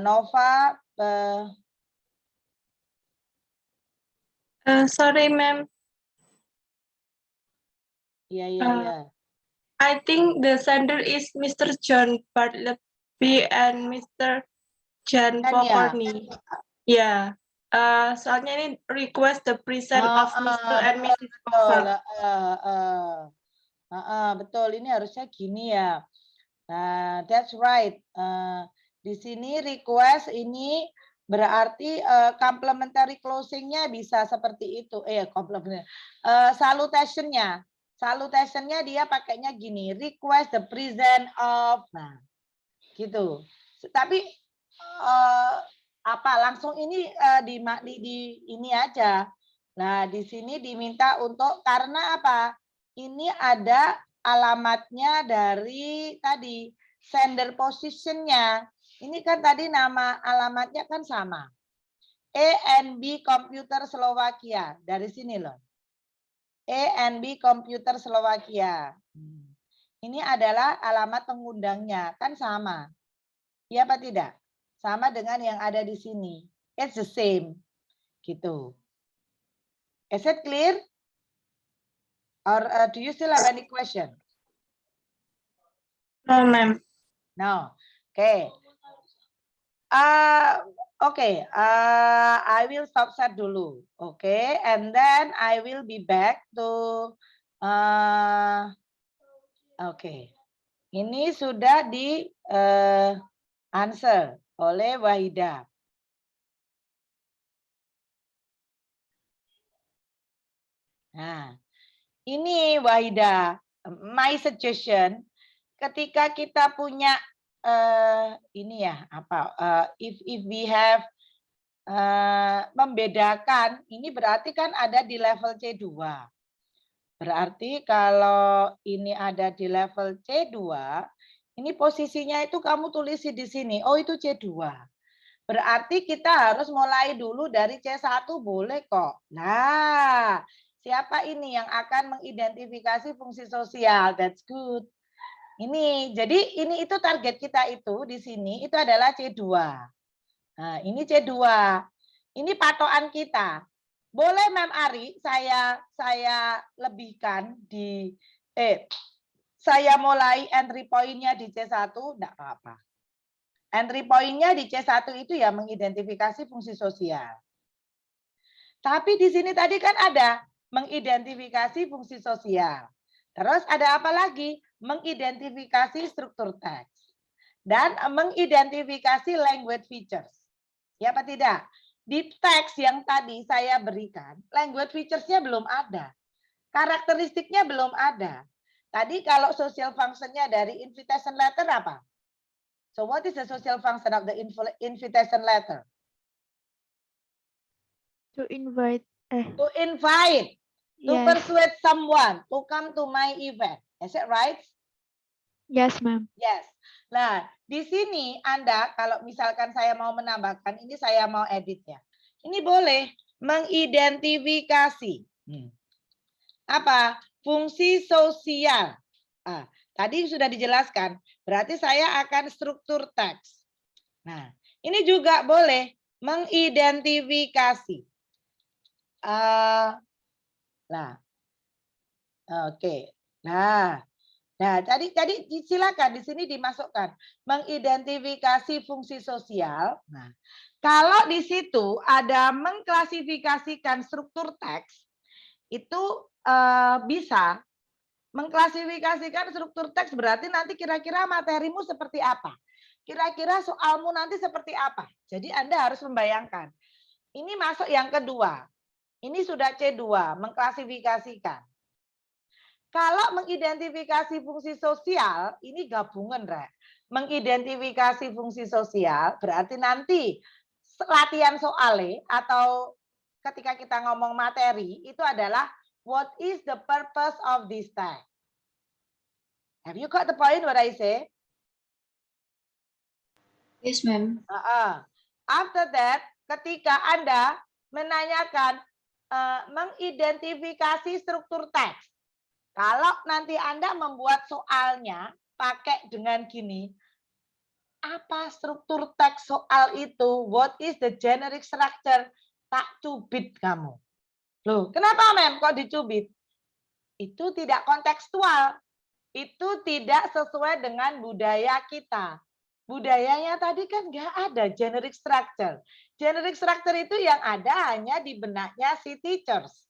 Nova. Sorry, ma'am. Iya. I think the sender is Mr. John Bartleby and Mr. Jan Kan ya? Pokorny. Ya. Soalnya ini request the present of Mr. and Mrs. Kovac. Betul, ini harusnya gini ya. Nah, that's right. Di sini request ini berarti complementary closing-nya bisa seperti itu. Salutation-nya. Salutation-nya dia pakainya gini, request the present of. Nah, gitu. Tapi langsung ini di ini aja. Nah, di sini diminta untuk karena apa? Ini ada alamatnya dari tadi sender position-nya. Ini kan tadi nama alamatnya kan sama. A&B Computer Slovakia. Dari sini loh. A&B Computer Slovakia. Ini adalah alamat pengundangnya. Kan sama. Iya apa tidak? Sama dengan yang ada di sini. It's the same. Gitu. Is it clear? Or do you still have any question? No, ma'am. No. Okay. I will stop share dulu. Okay, and then I will be back to. Okay. Ini sudah di answer oleh Wahida. Nah, ini Wahida, my suggestion, ketika kita punya ini ya if we have membedakan, ini berarti kan ada di level C2. Berarti kalau ini ada di level C2, ini posisinya itu kamu tulis di sini. Oh, itu C2. Berarti kita harus mulai dulu dari C1 boleh kok. Nah, siapa ini yang akan mengidentifikasi fungsi sosial? That's good. Ini, jadi ini itu target kita itu di sini itu adalah C2. Nah, ini C2. Ini patokan kita. Boleh Mem Ari, saya lebihkan di saya mulai entry point-nya di C1, enggak apa-apa. Entry point-nya di C1 itu ya mengidentifikasi fungsi sosial. Tapi di sini tadi kan ada mengidentifikasi fungsi sosial. Terus ada apa lagi? Mengidentifikasi struktur teks. Dan mengidentifikasi language features. Ya apa tidak? Di teks yang tadi saya berikan, language features-nya belum ada. Karakteristiknya belum ada. Tadi kalau social function-nya dari invitation letter apa? So what is the social function of the invitation letter? To invite. To invite. To persuade someone to come to my event. Is it right? Yes, ma'am. Yes. Nah, di sini Anda kalau misalkan saya mau menambahkan, ini saya mau edit ya. Ini boleh mengidentifikasi. Apa? Fungsi sosial. Tadi sudah dijelaskan. Berarti saya akan struktur teks. Nah, ini juga boleh mengidentifikasi. Oke. Nah, jadi silakan di sini dimasukkan mengidentifikasi fungsi sosial. Nah, kalau di situ ada mengklasifikasikan struktur teks, itu bisa mengklasifikasikan struktur teks berarti nanti kira-kira materimu seperti apa? Kira-kira soalmu nanti seperti apa? Jadi Anda harus membayangkan. Ini masuk yang kedua. Ini sudah C2, mengklasifikasikan. Kalau mengidentifikasi fungsi sosial, ini gabungan, Rek. Mengidentifikasi fungsi sosial berarti nanti latihan soalnya atau ketika kita ngomong materi itu adalah what is the purpose of this text? Have you got the point what I say? Yes, ma'am. After that, ketika Anda menanyakan mengidentifikasi struktur teks. Kalau nanti Anda membuat soalnya pakai dengan gini, apa struktur teks soal itu? What is the generic structure? Tak cubit kamu. Loh, kenapa Mem kok dicubit? Itu tidak kontekstual. Itu tidak sesuai dengan budaya kita. Budayanya tadi kan nggak ada generic structure. Generic structure itu yang ada hanya di benaknya si teachers.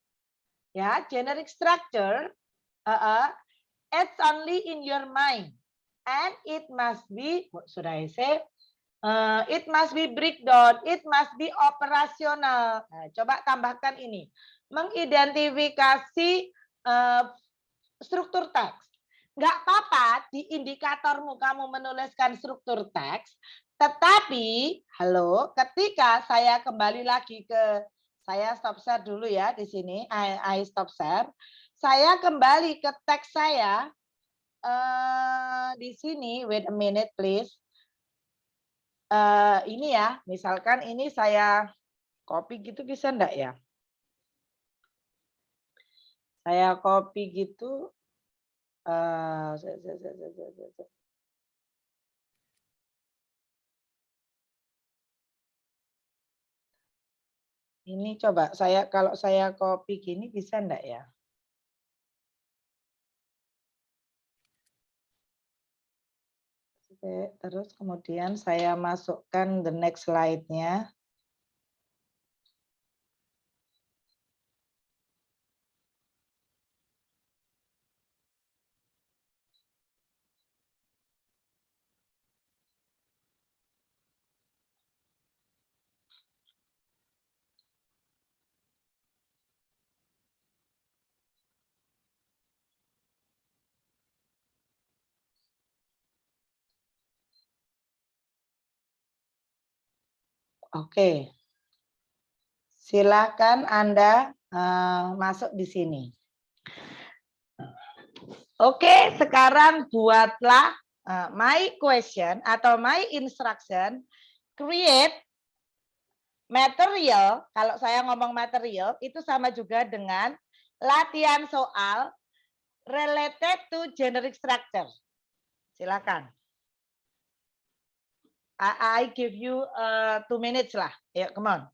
Ya, generic structure it's only in your mind and it must be, what should I say? It must be breakdown, it must be operasional. Nah, coba tambahkan ini, mengidentifikasi struktur teks. Nggak apa-apa di indikatormu kamu menuliskan struktur teks, tetapi ketika saya kembali lagi ke, saya stop share dulu ya di sini, I stop share. Saya kembali ke teks saya di sini, wait a minute please. Ini ya, misalkan ini saya copy gitu bisa enggak ya? Saya copy gitu. Ini coba kalau saya copy gini bisa enggak ya? Oke, terus kemudian saya masukkan the next slide-nya. Oke. Silakan Anda masuk di sini. Oke, sekarang buatlah my question atau my instruction, create material. Kalau saya ngomong material, itu sama juga dengan latihan soal related to generic structure. Silakan. I give you 2 minutes lah. Ya, come on.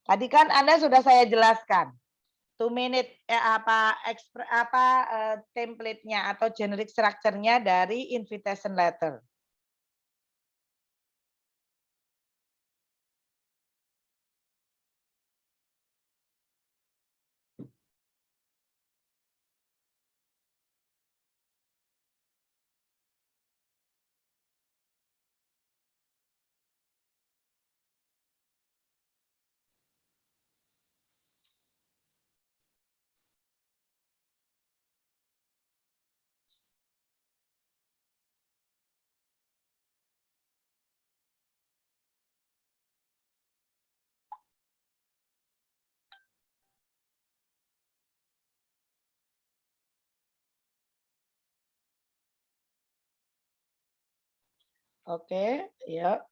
Tadi kan Anda sudah saya jelaskan. 2 minute template-nya atau generic structure-nya dari invitation letter. Oke, ya.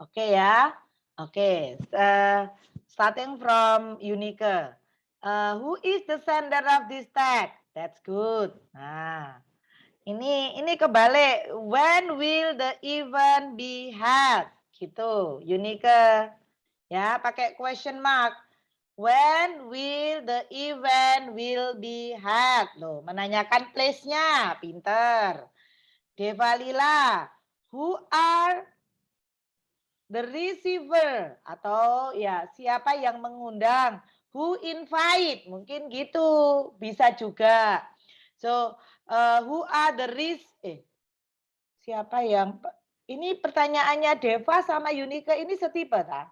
Oke ya. Oke. Starting from Unique. Who is the sender of this tag? That's good. Nah, ini kebalik. When will the event be held? Gitu, Unique. Ya, pakai question mark. When will the event will be held? Loh, menanyakan place-nya. Pinter. Devalila. Who are the receiver? Atau ya, siapa yang mengundang? Who invite? Mungkin gitu. Bisa juga. So, who are the siapa yang ini pertanyaannya Deva sama Unique ini setipe tak?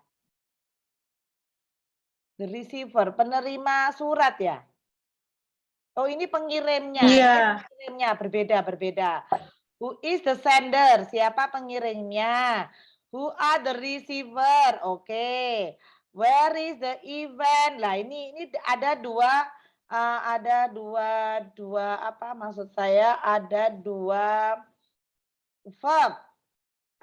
The receiver, penerima surat ya? Oh, ini pengirimnya. Iya. Ini pengirimnya berbeda. Who is the sender? Siapa pengirimnya? Who are the receiver? Oke. Where is the event? Lah ini ada dua apa maksud saya? Ada dua verb,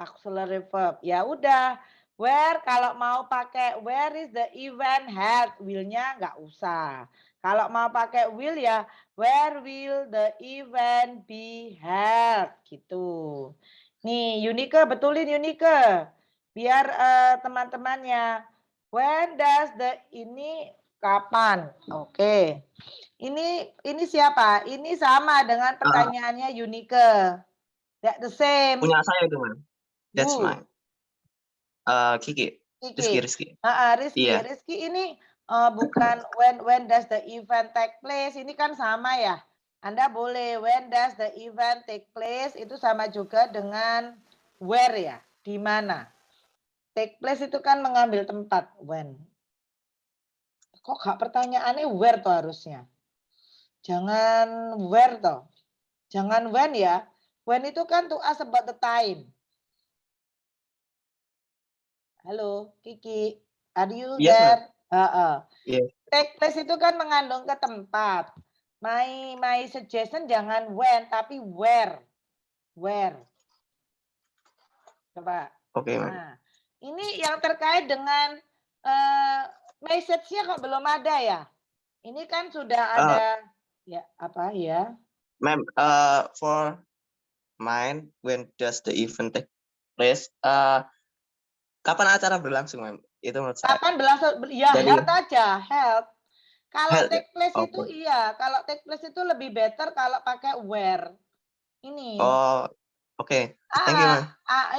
auxiliary verb. Ya udah. Where kalau mau pakai where is the event held, will-nya nggak usah. Kalau mau pakai will ya where will the event be held gitu. Nih Unique, betulin Unique. Biar teman-temannya when does the ini kapan? Oke. Ini siapa? Ini sama dengan pertanyaannya Unique. The same. Punya saya itu, Man. That's Who? mine. Kiki. Kiki. Rizky. Rizky. Iya. Rizky ini bukan when does the event take place. Ini kan sama ya. Anda boleh when does the event take place itu sama juga dengan where ya. Di mana. Take place itu kan mengambil tempat. When. Kok gak pertanyaannya where tuh harusnya. Jangan where toh. Jangan when ya. When itu kan to ask about the time. Halo, Kiki. Are you Yes, there? Yes. Take place itu kan mengandung ke tempat. My suggestion jangan when, tapi where. Where. Coba. Oke, Man. Nah, ini yang terkait dengan message-nya kok belum ada ya? Ini kan sudah ada. Ya, apa ya? Ma'am, for mine, when does the event take place? Kapan acara berlangsung, Ma'am? Itu menurut saya. Kapan berlangsung? Ya, Jadi- held aja, held. Kalau Held ya? take place itu Oke. iya, kalau take place itu lebih better kalau pakai where. Ini. Oh, oke. Thank you, Ma'am.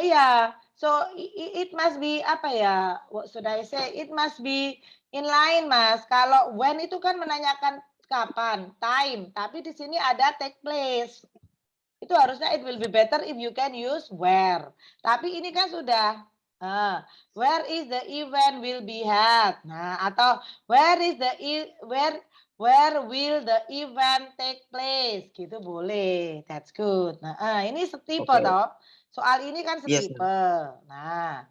Iya. So it must be apa ya? What should I say? It must be in line, Mas. Kalau when itu kan menanyakan kapan, time. Tapi di sini ada take place. Itu harusnya it will be better if you can use where. Tapi ini kan sudah where is the event will be held. Nah, atau where will the event take place? Gitu boleh. That's good. Nah, ini setipe Oke. toh. Soal ini kan Yes, setipe. Nah,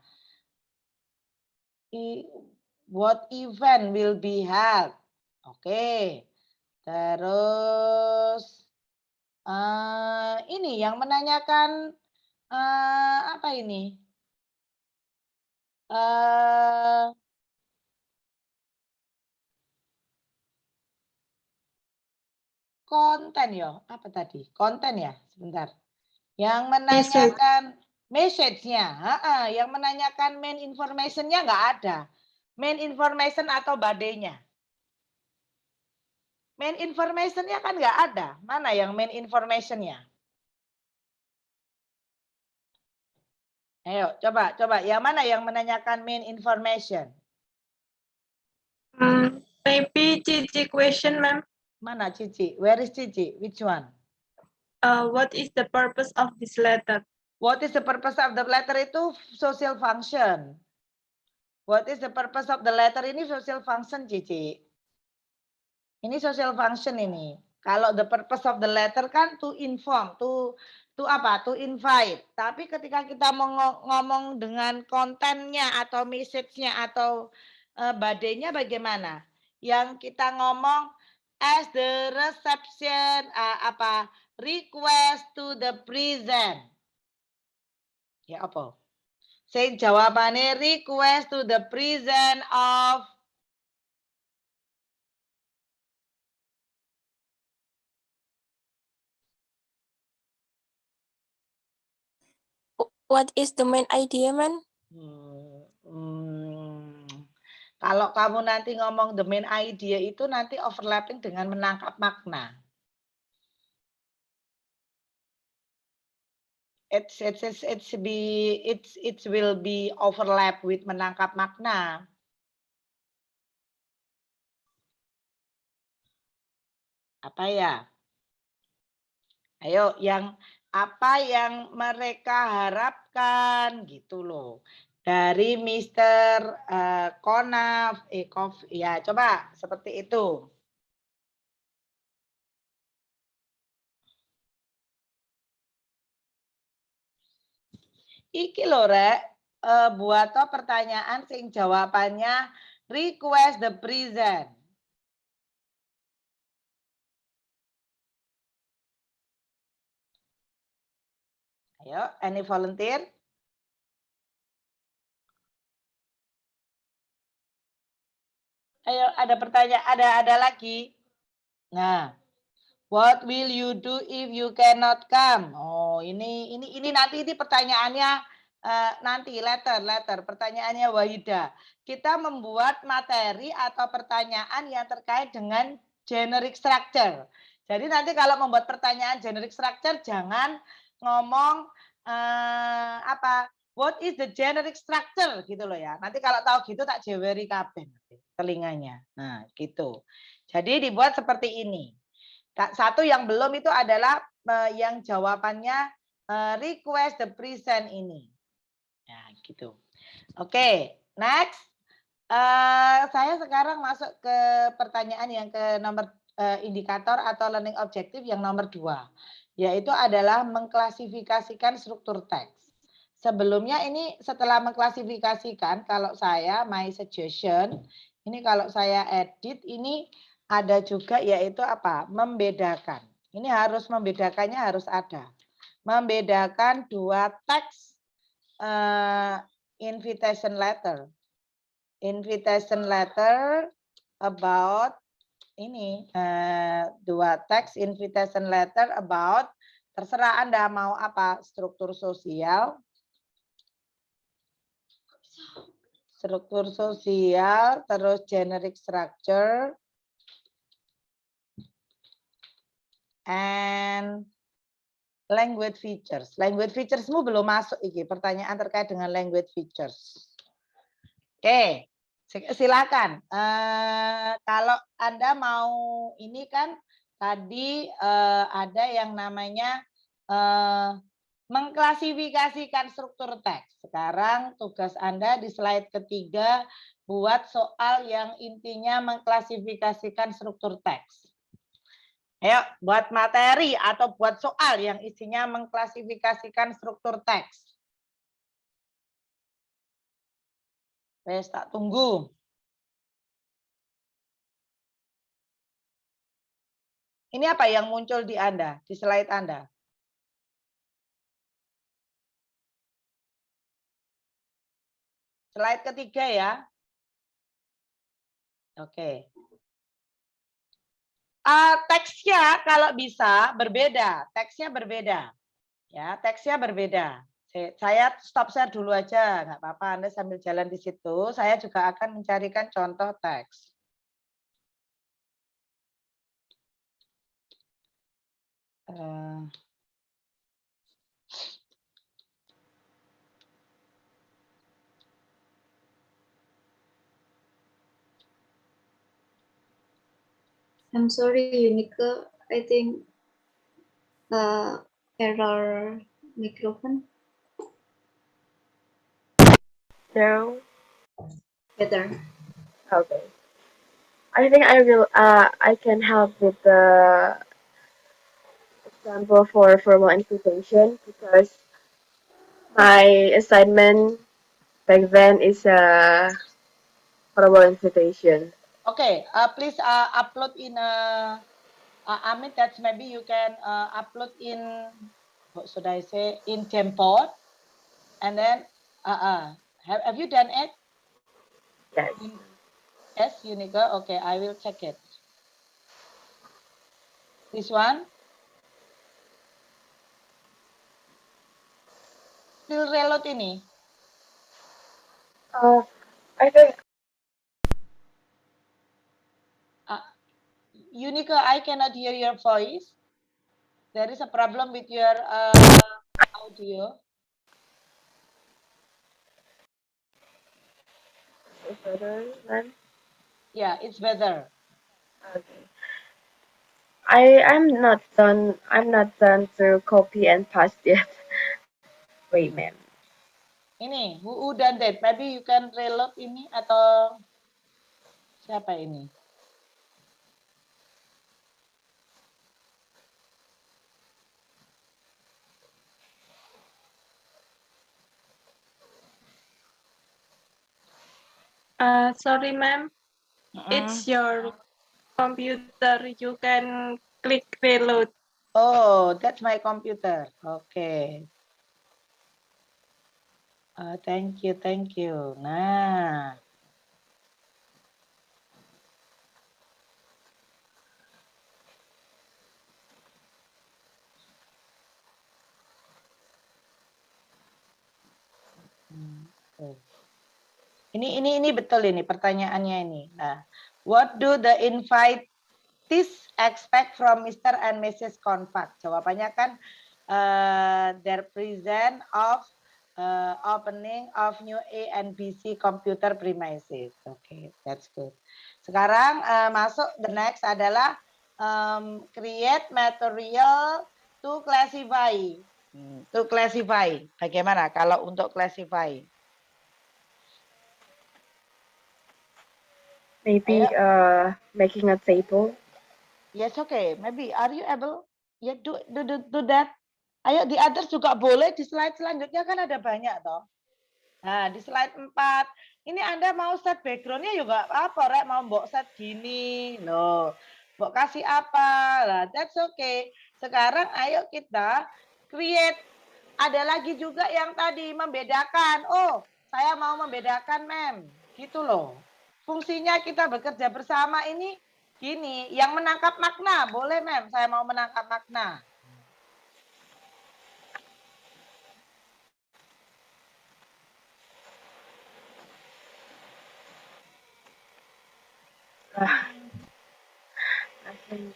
what event will be held? Oke. Terus ini yang menanyakan apa ini? Konten ya, apa tadi? Konten ya, sebentar. Yang menanyakan message-nya, yang menanyakan main information-nya nggak ada. Main information atau badainya. Main information-nya kan nggak ada. Mana yang main information-nya? Ayo, coba. Yang mana yang menanyakan main information? Maybe Cici question, ma'am. Mana Cici? Where is Cici? Which one? What is the purpose of this letter? What is the purpose of the letter itu social function. What is the purpose of the letter ini social function, Cici. Ini social function ini. Kalau the purpose of the letter kan to inform, to apa? To invite. Tapi ketika kita mau ngomong dengan kontennya atau message-nya atau badainya bagaimana? Yang kita ngomong as the reception request to the present. Ya apa? Sing jawabannya request to the present of What is the main idea, man? Kalau kamu nanti ngomong the main idea itu nanti overlapping dengan menangkap makna. It will be overlap with menangkap makna. Apa ya? Ayo, apa yang mereka harapkan gitu loh. Dari Mr. Konaf, ya coba seperti itu. Iki lho Rek, buat pertanyaan sing jawabannya request the present. Ayo, any volunteer? Ayo, ada pertanyaan, ada lagi. Nah, what will you do if you cannot come? Oh, ini nanti ini pertanyaannya nanti letter. Pertanyaannya Wahida. Kita membuat materi atau pertanyaan yang terkait dengan generic structure. Jadi nanti kalau membuat pertanyaan generic structure jangan ngomong what is the generic structure gitu loh ya. Nanti kalau tahu gitu tak jeweri kabeh telinganya. Nah, gitu. Jadi dibuat seperti ini. Satu yang belum itu adalah yang jawabannya request the present ini. Ya, gitu. Oke, next. Saya sekarang masuk ke pertanyaan yang ke nomor indikator atau learning objective yang nomor 2, yaitu adalah mengklasifikasikan struktur teks. Sebelumnya ini setelah mengklasifikasikan, kalau saya my suggestion, ini kalau saya edit ini ada juga yaitu apa? Membedakan. Ini harus membedakannya harus ada. Membedakan dua teks invitation letter. Invitation letter about ini dua teks invitation letter about terserah Anda mau apa, struktur sosial, terus generic structure, and language features. Language featuresmu belum masuk iki, pertanyaan terkait dengan language features. Oke, silakan. Kalau Anda mau ini kan tadi ada yang namanya mengklasifikasikan struktur teks. Sekarang tugas Anda di slide ketiga buat soal yang intinya mengklasifikasikan struktur teks. Ayo, buat materi atau buat soal yang isinya mengklasifikasikan struktur teks. Wes, tak tunggu. Ini apa yang muncul di Anda, di slide Anda? Slide ketiga ya. Oke. Teksnya kalau bisa berbeda, teksnya berbeda. Ya, teksnya berbeda. Saya stop share dulu aja, nggak apa-apa. Anda sambil jalan di situ. Saya juga akan mencarikan contoh teks. I'm sorry, Unica. I think error microphone. No. Better. Okay. I think I can help with the example for formal invitation because my assignment back then is a formal invitation. Okay, please upload in Amit, that's maybe you can upload in, what should I say, in Jamboard, and then have you done it? Yes. Yes, Unica. Okay, I will check it. This one still reload ini. I think Unica, I cannot hear your voice. There is a problem with your audio. it's better then. Yeah, it's better. Okay. I'm not done. I'm not done to copy and paste yet. Wait, ma'am. Ini, who done that? Maybe you can reload ini atau siapa ini? Sorry, ma'am. It's your computer. You can click reload. Oh, that's my computer. Okay. Thank you, thank you. Nah. Ini betul ini pertanyaannya ini. Nah, what do the invitees expect from Mr. and Mrs. Konfak? Jawabannya kan their present of opening of new A and BC computer premises. Okay, that's good. Sekarang masuk the next adalah create material to classify. To classify. Bagaimana kalau untuk classify? Maybe making a table. Yes, okay. Maybe are you able? Ya, do that. Ayo di others juga boleh. Di slide selanjutnya kan ada banyak toh. Nah, di slide 4. Ini Anda mau set backgroundnya juga apa, Rek? Mau mbok set gini. Loh. Mbok kasih apa? Lah, that's okay. Sekarang ayo kita create. Ada lagi juga yang tadi membedakan. Oh, saya mau membedakan, Mem. Gitu loh. Fungsinya kita bekerja bersama ini gini, yang menangkap makna. Boleh, Mem. Saya mau menangkap makna. I think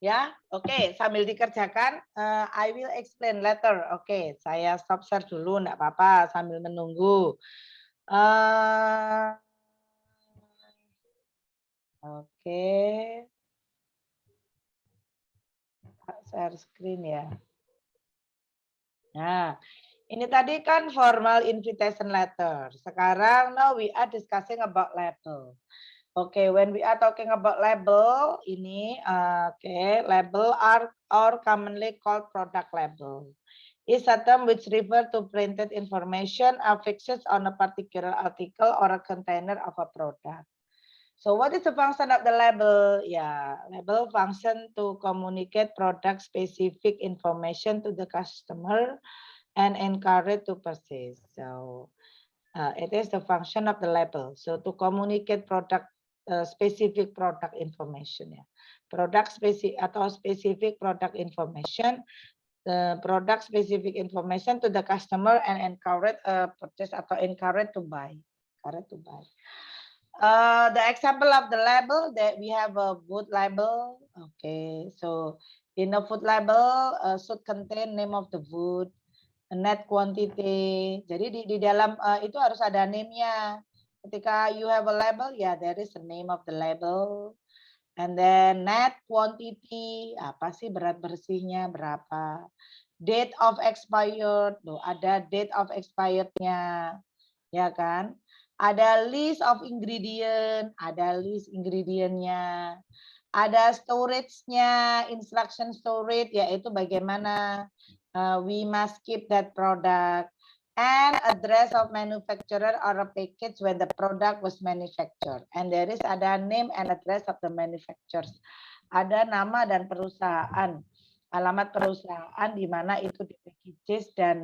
Ya, oke. Sambil dikerjakan, I will explain later. Oke, saya stop share dulu, enggak apa-apa, sambil menunggu. Oke. Share screen ya. Nah, ini tadi kan formal invitation letter. Sekarang, now we are discussing about label. Okay, when we are talking about label, ini, label are commonly called product label. Is a term which refer to printed information affixed on a particular article or a container of a product. So what is the function of the label? Yeah, label function to communicate product specific information to the customer and encourage to purchase. So it is the function of the label. So to communicate product specific product information ya. Product spesifik atau specific product information the product specific information to the customer and encourage purchase atau encourage to buy. The example of the label that we have a food label. Okay, so in a food label should contain name of the food, net quantity. Jadi di dalam itu harus ada name-nya. Ketika you have a label, ya there is a name of the label. And then net quantity, apa sih berat bersihnya berapa? Date of expired, loh, ada date of expirednya, ya kan? Ada list of ingredient, ada list ingredientnya. Ada storage-nya, instruction storage, yaitu bagaimana we must keep that product. And address of manufacturer or a package when the product was manufactured. And there is ada name and address of the manufacturers. Ada nama dan perusahaan, alamat perusahaan di mana itu di packages dan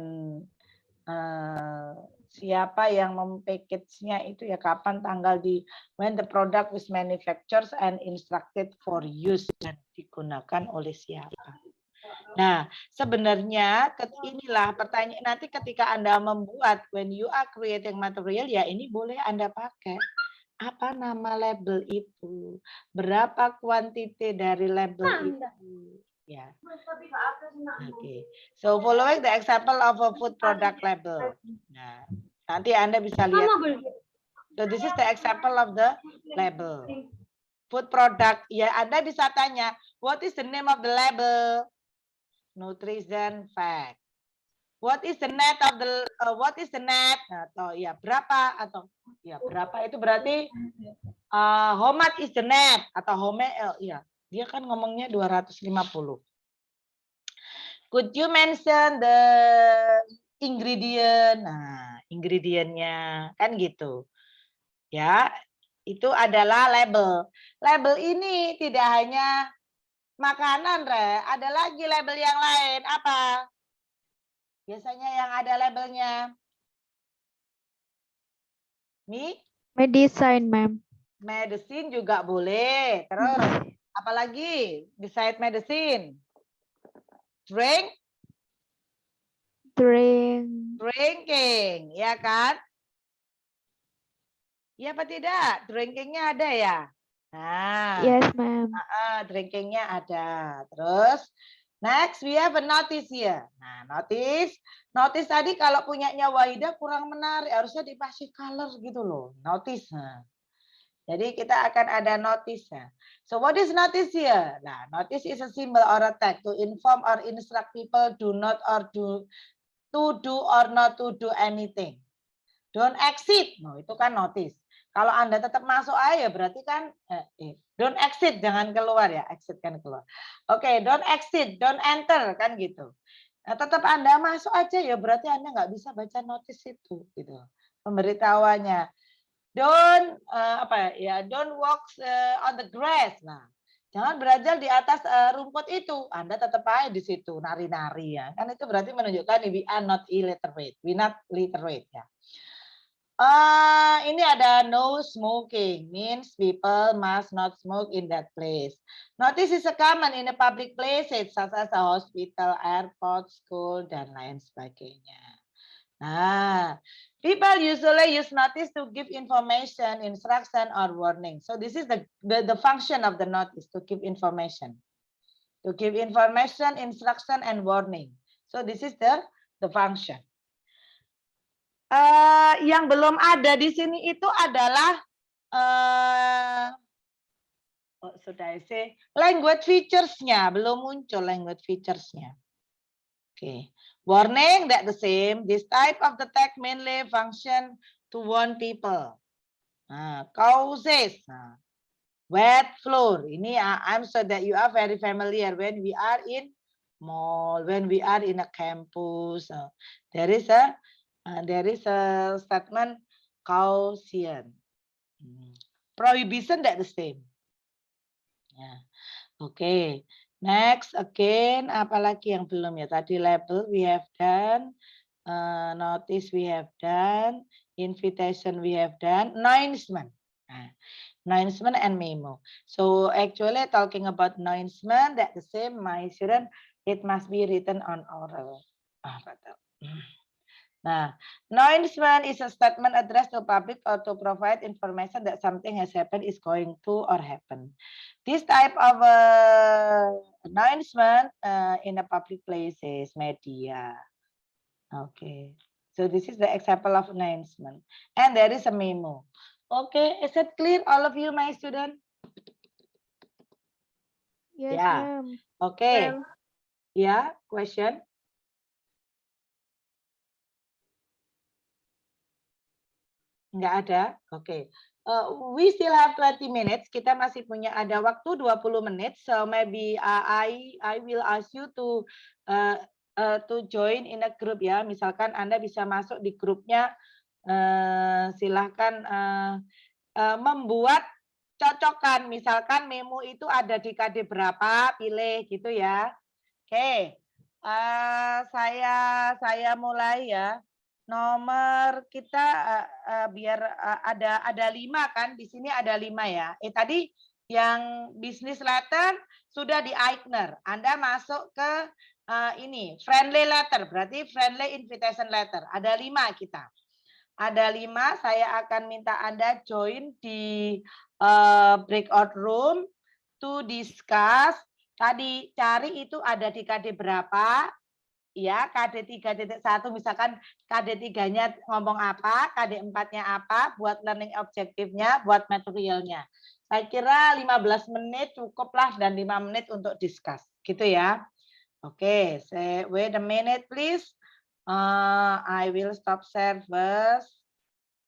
siapa yang mempackage-nya itu ya kapan tanggal di when the product was manufactured and instructed for use dan digunakan oleh siapa. Nah, sebenarnya inilah pertanyaan nanti ketika Anda membuat when you are creating material ya ini boleh Anda pakai. Apa nama label itu? Berapa kuantiti dari label itu? Ya. Oke. So following the example of a food product label. Nah, nanti Anda bisa lihat. So this is the example of the label. Food product. Ya, Anda bisa tanya, what is the name of the label? Nutrition fact. What is the net of the atau ya berapa atau ya berapa itu berarti how much is the net atau how much ya dia kan ngomongnya 250. Could you mention the ingredient? Nah, ingredientnya kan gitu. Ya, itu adalah label. Label ini tidak hanya makanan, ada lagi label yang lain. Apa? Biasanya yang ada labelnya. Medicine, ma'am. Medicine juga boleh. Terus, apalagi beside medicine? Drinking, ya kan? Iya apa tidak? Drinkingnya ada ya? Nah, Yes, ma'am. Drinkingnya ada. Terus next we have a notice here. Nah, notice tadi kalau punyanya Wahida kurang menarik, harusnya dikasih color gitu loh. Notice. Nah. Jadi kita akan ada notice. So what is notice here? Nah, notice is a symbol or a tag to inform or instruct people to do or not to do anything. Don't exit. No, itu kan notice. Kalau Anda tetap masuk aja berarti kan don't exit, jangan keluar ya. Exit kan keluar. Oke, don't exit, don't enter kan gitu. Nah, tetap Anda masuk aja ya berarti Anda nggak bisa baca notice itu gitu. Pemberitahuannya. Don't don't walk on the grass. Nah, jangan berjalan di atas rumput itu. Anda tetap aja di situ nari-nari ya. Kan itu berarti menunjukkan we are not illiterate. We not literate ya. Ini ada no smoking, means people must not smoke in that place. Notice is a common in a public places such as a hospital, airport, school, dan lain sebagainya. Nah, people usually use notice to give information, instruction, or warning. So this is the function of the notice, to give information. To give information, instruction, and warning. So this is the function. Yang belum ada di sini itu adalah language features-nya, belum muncul language features-nya. Okay. Warning that the same, this type of the tag mainly function to warn people. Causes, wet floor. Ini I'm sure that you are very familiar when we are in mall, when we are in a campus. There is a statement caution. Prohibition that the same. Yeah. Okay. Next again, apalagi yang belum ya? Tadi label we have done, notice we have done, invitation we have done, announcement. Announcement and memo. So actually talking about announcement, that the same, my student, It must be written on oral. Betul. Nah, announcement is a statement addressed to public or to provide information that something has happened, is going to, or happen. This type of announcement in a public places, media. Okay, so this is the example of announcement. And there is a memo. Okay, is it clear, all of you, my student? Yes, Yeah. ma'am. Okay. Ma'am. Yeah, question? Enggak ada? Oke. We still have 20 minutes. Kita masih punya ada waktu 20 menit. So maybe I will ask you to join in a group ya. Misalkan Anda bisa masuk di grupnya. Silahkan membuat cocokan. Misalkan memo itu ada di KD berapa, pilih gitu ya. Oke. Saya mulai ya. Nomor kita biar ada 5 kan, di sini ada 5 ya. Tadi yang business letter sudah di Eichner. Anda masuk ke ini friendly letter, berarti friendly invitation letter. Ada 5 kita. Ada 5, saya akan minta Anda join di breakout room to discuss. Tadi cari itu ada di KD berapa. Ya, KD 3.1 misalkan KD 3-nya ngomong apa, KD 4-nya apa, buat learning objektifnya, buat materialnya. Saya kira 15 menit cukuplah dan 5 menit untuk discuss, gitu ya. Oke, wait a minute please. I will stop share first.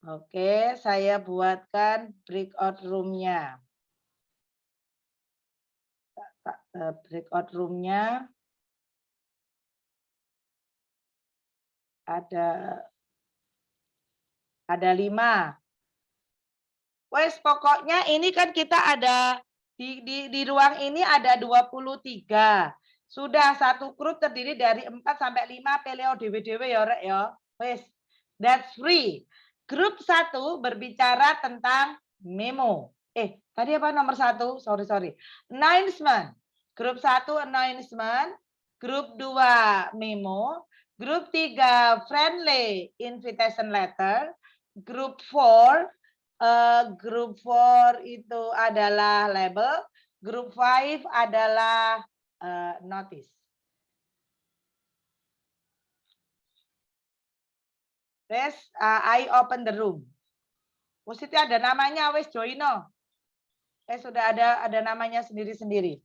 Oke, saya buatkan breakout room-nya. Breakout room-nya. Ada 5. Wes pokoknya ini kan kita ada di ruang ini ada 23. Sudah satu grup terdiri dari 4 sampai 5 peleo dewe-dewe ya rek ya. Wes, that's free. Grup 1 berbicara tentang memo. Tadi apa nomor 1? Sorry. Announcement. Grup 1 announcement, grup 2 memo. Grup 3 friendly invitation letter, grup 4 itu adalah label, grup 5 adalah notice. Wes, I open the room. Maksudnya ada namanya wes joino. Sudah ada namanya sendiri-sendiri.